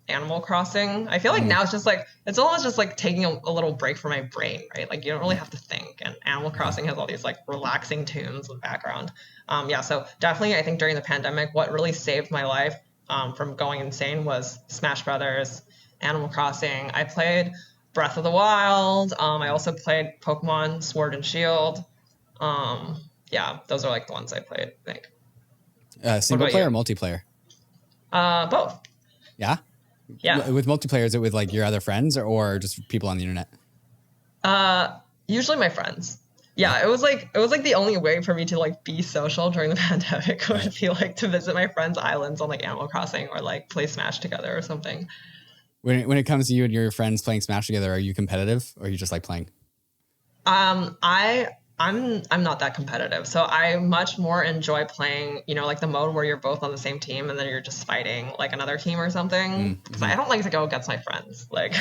Animal Crossing. I feel like now it's just like, it's almost just like taking a little break for my brain, right? Like you don't really have to think, and Animal Crossing has all these like relaxing tunes in the background. Yeah, so definitely I think during the pandemic, what really saved my life from going insane was Smash Brothers, Animal Crossing. I played Breath of the Wild. I also played Pokemon Sword and Shield. Yeah, those are like the ones I played, I think. Single player or multiplayer? Both. Yeah? Yeah. With multiplayer, is it with like your other friends or just people on the internet? Usually my friends. Yeah, it was like the only way for me to like be social during the pandemic would be like to visit my friends' islands on like Animal Crossing, or like play Smash together or something. When it comes to you and your friends playing Smash together, are you competitive or are you just like playing? I'm not that competitive, so I much more enjoy playing, you know, like the mode where you're both on the same team and then you're just fighting like another team or something. Because I don't like to go against my friends. Like,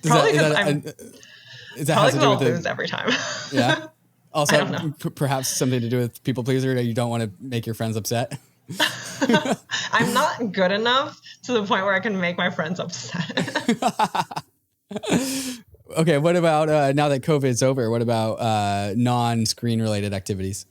probably because I'll lose every time. Yeah. Also, perhaps something to do with people pleaser, that you don't want to make your friends upset. I'm not good enough to the point where I can make my friends upset. Okay, what about now that COVID's over? What about non-screen related activities?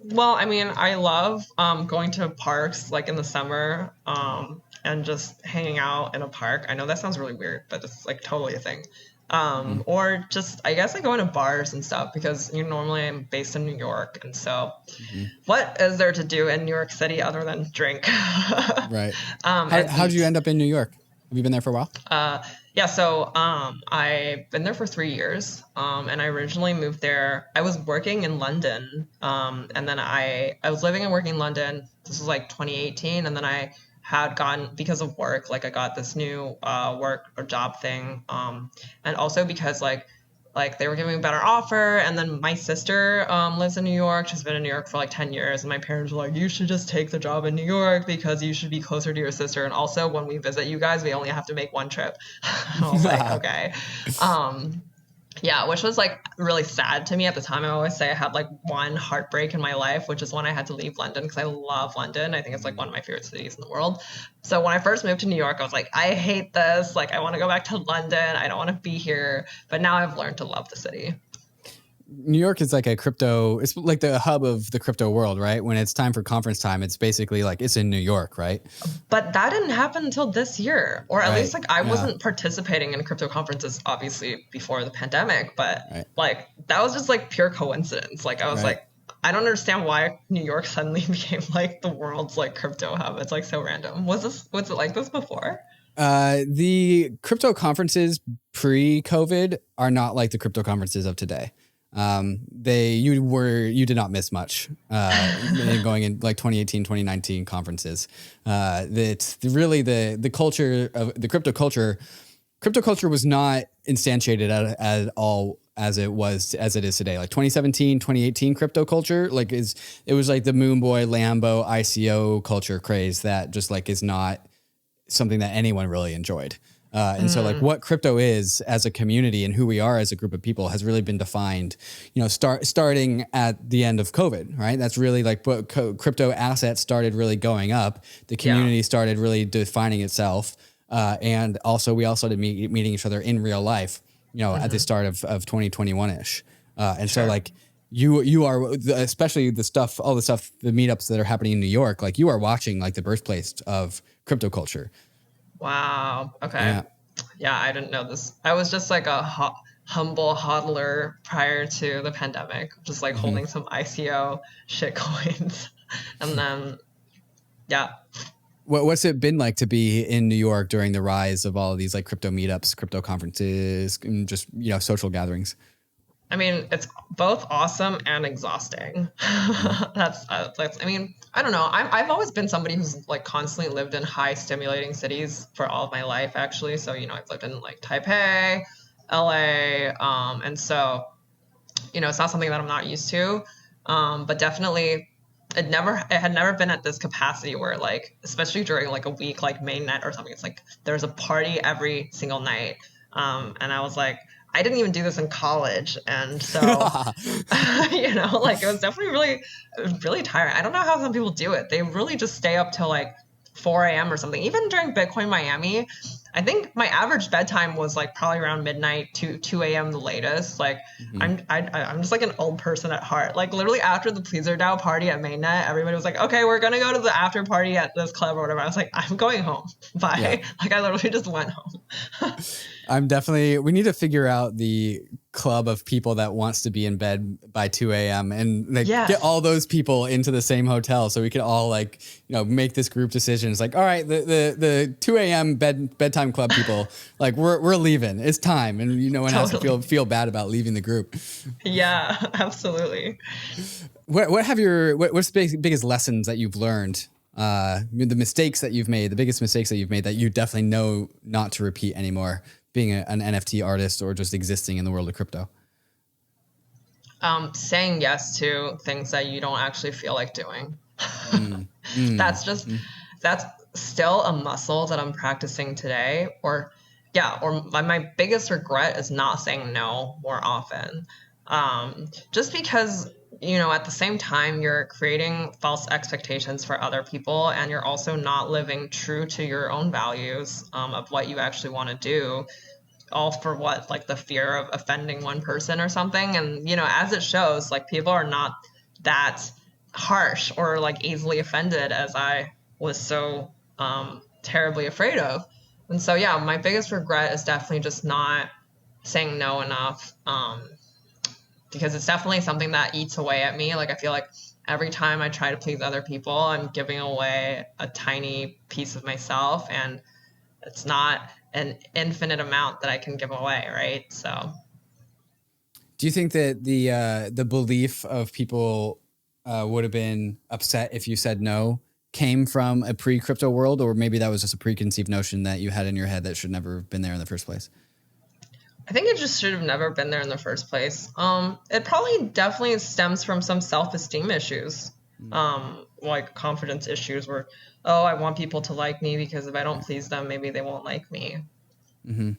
Well, I mean, I love going to parks like in the summer and just hanging out in a park. I know that sounds really weird, but it's like totally a thing. Or just, I guess I go into bars and stuff because normally I'm based in New York. And so what is there to do in New York City other than drink? Right. How did you end up in New York? Have you been there for a while? Yeah, so I've been there for 3 years, and I originally moved there. I was working in London, and then I was living and working in London. This was like 2018, and then I had gotten, because of work, like I got this new work or job thing, and also because like they were giving me a better offer. And then my sister lives in New York. She's been in New York for like 10 years. And my parents were like, you should just take the job in New York because you should be closer to your sister. And also when we visit you guys, we only have to make one trip. I was like, okay. Yeah, which was like really sad to me at the time. I always say I had like one heartbreak in my life, which is when I had to leave London, because I love London. I think it's like one of my favorite cities in the world. So when I first moved to New York, I was like, I hate this. Like, I want to go back to London. I don't want to be here. But now I've learned to love the city. New York is like it's like the hub of the crypto world, right? When it's time for conference time, it's basically like it's in New York, right? But that didn't happen until this year, or at least like I wasn't participating in crypto conferences, obviously before the pandemic, but like that was just like pure coincidence. Like I was like, I don't understand why New York suddenly became like the world's like crypto hub. It's like so random. Was it like this before? The crypto conferences pre-COVID are not like the crypto conferences of today. You did not miss much going in like 2018, 2019 conferences. It's really the culture of the crypto culture. Crypto culture was not instantiated at all as it is today? Like 2017, 2018 crypto culture, like it was like the Moon Boy, Lambo, ICO culture craze that just like is not something that anyone really enjoyed. And so like what crypto is as a community and who we are as a group of people has really been defined, starting at the end of COVID, right? That's really like what crypto assets started really going up. The community started really defining itself. And also we also started meeting each other in real life, at the start of 2021-ish. And so like you are, especially the meetups that are happening in New York, like you are watching like the birthplace of crypto culture. Wow. Okay. Yeah, I didn't know this. I was just like a humble hodler prior to the pandemic, just like holding some ICO shit coins. And then, What's it been like to be in New York during the rise of all of these like crypto meetups, crypto conferences, and just, social gatherings? I mean, it's both awesome and exhausting. That's I mean, I don't know. I've always been somebody who's like constantly lived in high stimulating cities for all of my life, actually. So, I've lived in like Taipei, LA. And so, it's not something that I'm not used to. But definitely it had never been at this capacity where like, especially during like a week, like mainnet or something, it's like there's a party every single night. And I was like, I didn't even do this in college. And so, like it was definitely really, really tiring. I don't know how some people do it. They really just stay up till like 4 a.m. or something. Even during Bitcoin Miami, I think my average bedtime was like probably around midnight to 2 a.m. the latest. Like I'm just like an old person at heart. Like literally after the pleasrDAO party at mainnet, everybody was like, okay, we're going to go to the after party at this club or whatever. I was like, I'm going home. Bye. Yeah. Like I literally just went home. we need to figure out the club of people that wants to be in bed by 2 a.m. and like get all those people into the same hotel so we can all like, make this group decision. It's like, all right, the 2 a.m. bedtime club people, like we're leaving. It's time. And no one has to feel bad about leaving the group. Yeah, absolutely. What's the biggest lessons that you've learned? The mistakes that you've made, the biggest mistakes that you've made that you definitely know not to repeat anymore, being an NFT artist or just existing in the world of crypto? Saying yes to things that you don't actually feel like doing. That's still a muscle that I'm practicing today. Or my biggest regret is not saying no more often. Just because, at the same time, you're creating false expectations for other people and you're also not living true to your own values of what you actually want to do. All for what? Like the fear of offending one person or something. And, as it shows, like people are not that harsh or like easily offended as I was so terribly afraid of. And so, my biggest regret is definitely just not saying no enough. Because it's definitely something that eats away at me. Like I feel like every time I try to please other people, I'm giving away a tiny piece of myself, and it's not an infinite amount that I can give away, right? So, do you think that the belief of people would have been upset if you said no came from a pre-crypto world, or maybe that was just a preconceived notion that you had in your head that should never have been there in the first place? I think it just should have never been there in the first place. It probably definitely stems from some self-esteem issues, like confidence issues where, I want people to like me because if I don't please them, maybe they won't like me. Mm-hmm.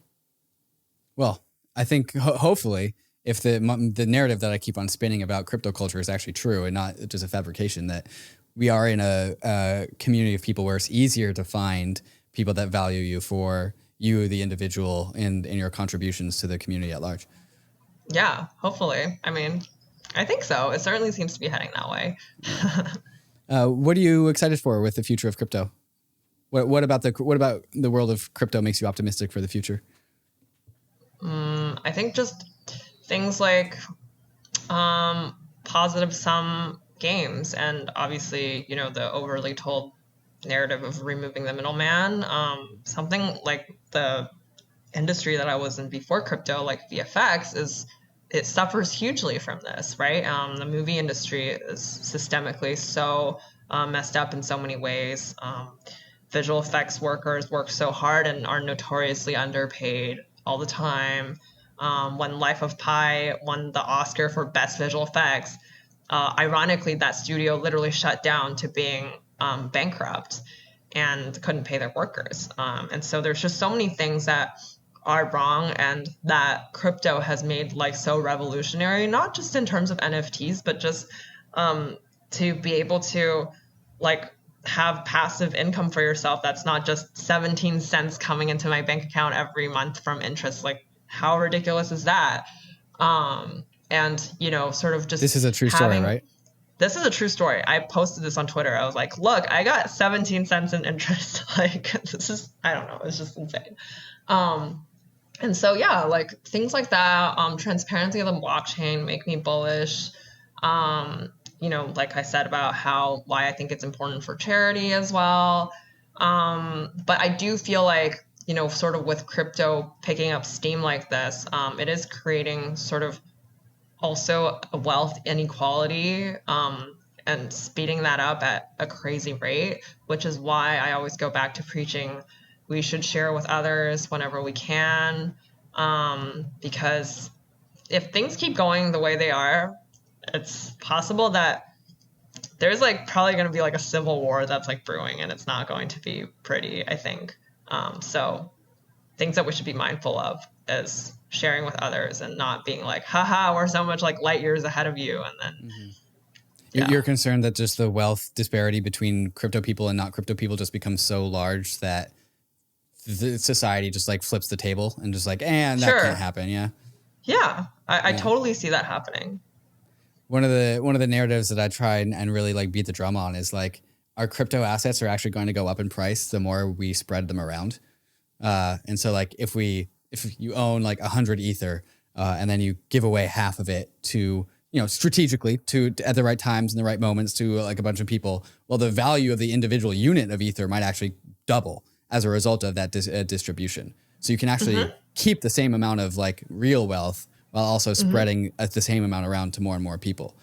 Well, I think hopefully if the narrative that I keep on spinning about crypto culture is actually true and not just a fabrication, that we are in a community of people where it's easier to find people that value you for you, the individual, and your contributions to the community at large. Yeah, hopefully. I mean, I think so. It certainly seems to be heading that way. What are you excited for with the future of crypto? What about the world of crypto makes you optimistic for the future? I think just things like positive sum games, and obviously, the overly told narrative of removing the middleman. Something like the industry that I was in before crypto, like VFX, it suffers hugely from this, right? The movie industry is systemically so messed up in so many ways. Visual effects workers work so hard and are notoriously underpaid all the time. when Life of Pi won the Oscar for Best Visual Effects, ironically, that studio literally shut down to being bankrupt and couldn't pay their workers. And so there's just so many things that are wrong and that crypto has made like so revolutionary, not just in terms of NFTs, but just to be able to like have passive income for yourself that's not just 17 cents coming into my bank account every month from interest. Like, how ridiculous is that? And, you know, sort of just this is a true story, right? This is a true story. I posted this on Twitter. I was like, look, I got 17 cents in interest. Like, this is, I don't know, it's just insane. And so, yeah, like things like that, transparency of the blockchain make me bullish. You know, like I said about why I think it's important for charity as well. But I do feel like, you know, sort of with crypto picking up steam like this, it is creating sort of also a wealth inequality and speeding that up at a crazy rate, which is why I always go back to preaching we should share with others whenever we can, because if things keep going the way they are, it's possible that there's like probably going to be like a civil war that's like brewing, and it's not going to be pretty, I think. So things that we should be mindful of is sharing with others and not being like, haha, we're so much like light years ahead of you. And then You're concerned that just the wealth disparity between crypto people and not crypto people just becomes so large that the society just like flips the table and just like, and that can't happen. Yeah. I totally see that happening. One of the narratives that I try and really like beat the drum on is like our crypto assets are actually going to go up in price the more we spread them around. And so like if you own like 100 Ether and then you give away half of it to, you know, strategically to at the right times and the right moments to like a bunch of people, well, the value of the individual unit of Ether might actually double as a result of that distribution. So you can actually keep the same amount of like real wealth while also spreading the same amount around to more and more people.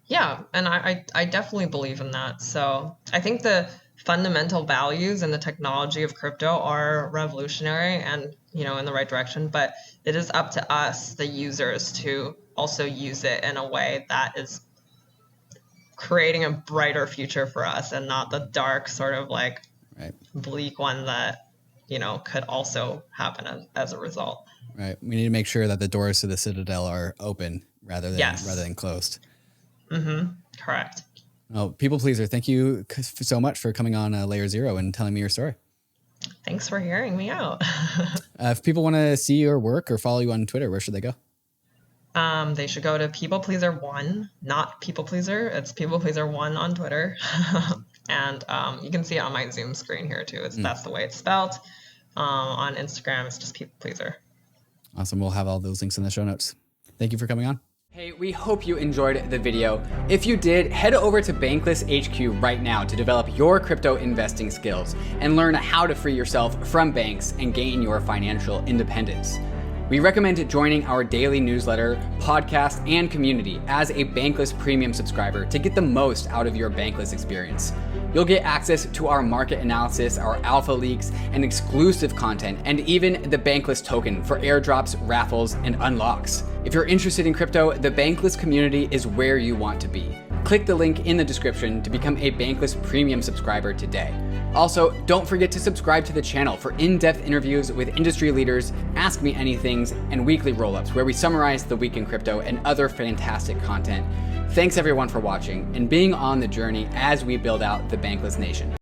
Yeah, and I definitely believe in that. So I think the fundamental values and the technology of crypto are revolutionary and, you know, in the right direction, but it is up to us, the users, to also use it in a way that is creating a brighter future for us and not the dark sort of like bleak one that, you know, could also happen as a result. Right. We need to make sure that the doors to the Citadel are open rather than closed. Correct. Well, people pleaser, thank you so much for coming on Layer Zero and telling me your story. Thanks for hearing me out. If people want to see your work or follow you on Twitter, where should they go? They should go to pplpleasr1, not pplpleasr. It's pplpleasr1 on Twitter. And you can see it on my Zoom screen here too. That's the way it's spelled. On Instagram, it's just pplpleasr. Awesome. We'll have all those links in the show notes. Thank you for coming on. Hey, we hope you enjoyed the video. If you did, head over to Bankless HQ right now to develop your crypto investing skills and learn how to free yourself from banks and gain your financial independence. We recommend joining our daily newsletter, podcast, and community as a Bankless Premium subscriber to get the most out of your Bankless experience. You'll get access to our market analysis, our alpha leaks, and exclusive content, and even the Bankless token for airdrops, raffles, and unlocks. If you're interested in crypto, the Bankless community is where you want to be. Click the link in the description to become a Bankless Premium subscriber today. Also, don't forget to subscribe to the channel for in-depth interviews with industry leaders, Ask Me Anythings, and weekly roll-ups where we summarize the week in crypto and other fantastic content. Thanks everyone for watching and being on the journey as we build out the Bankless Nation.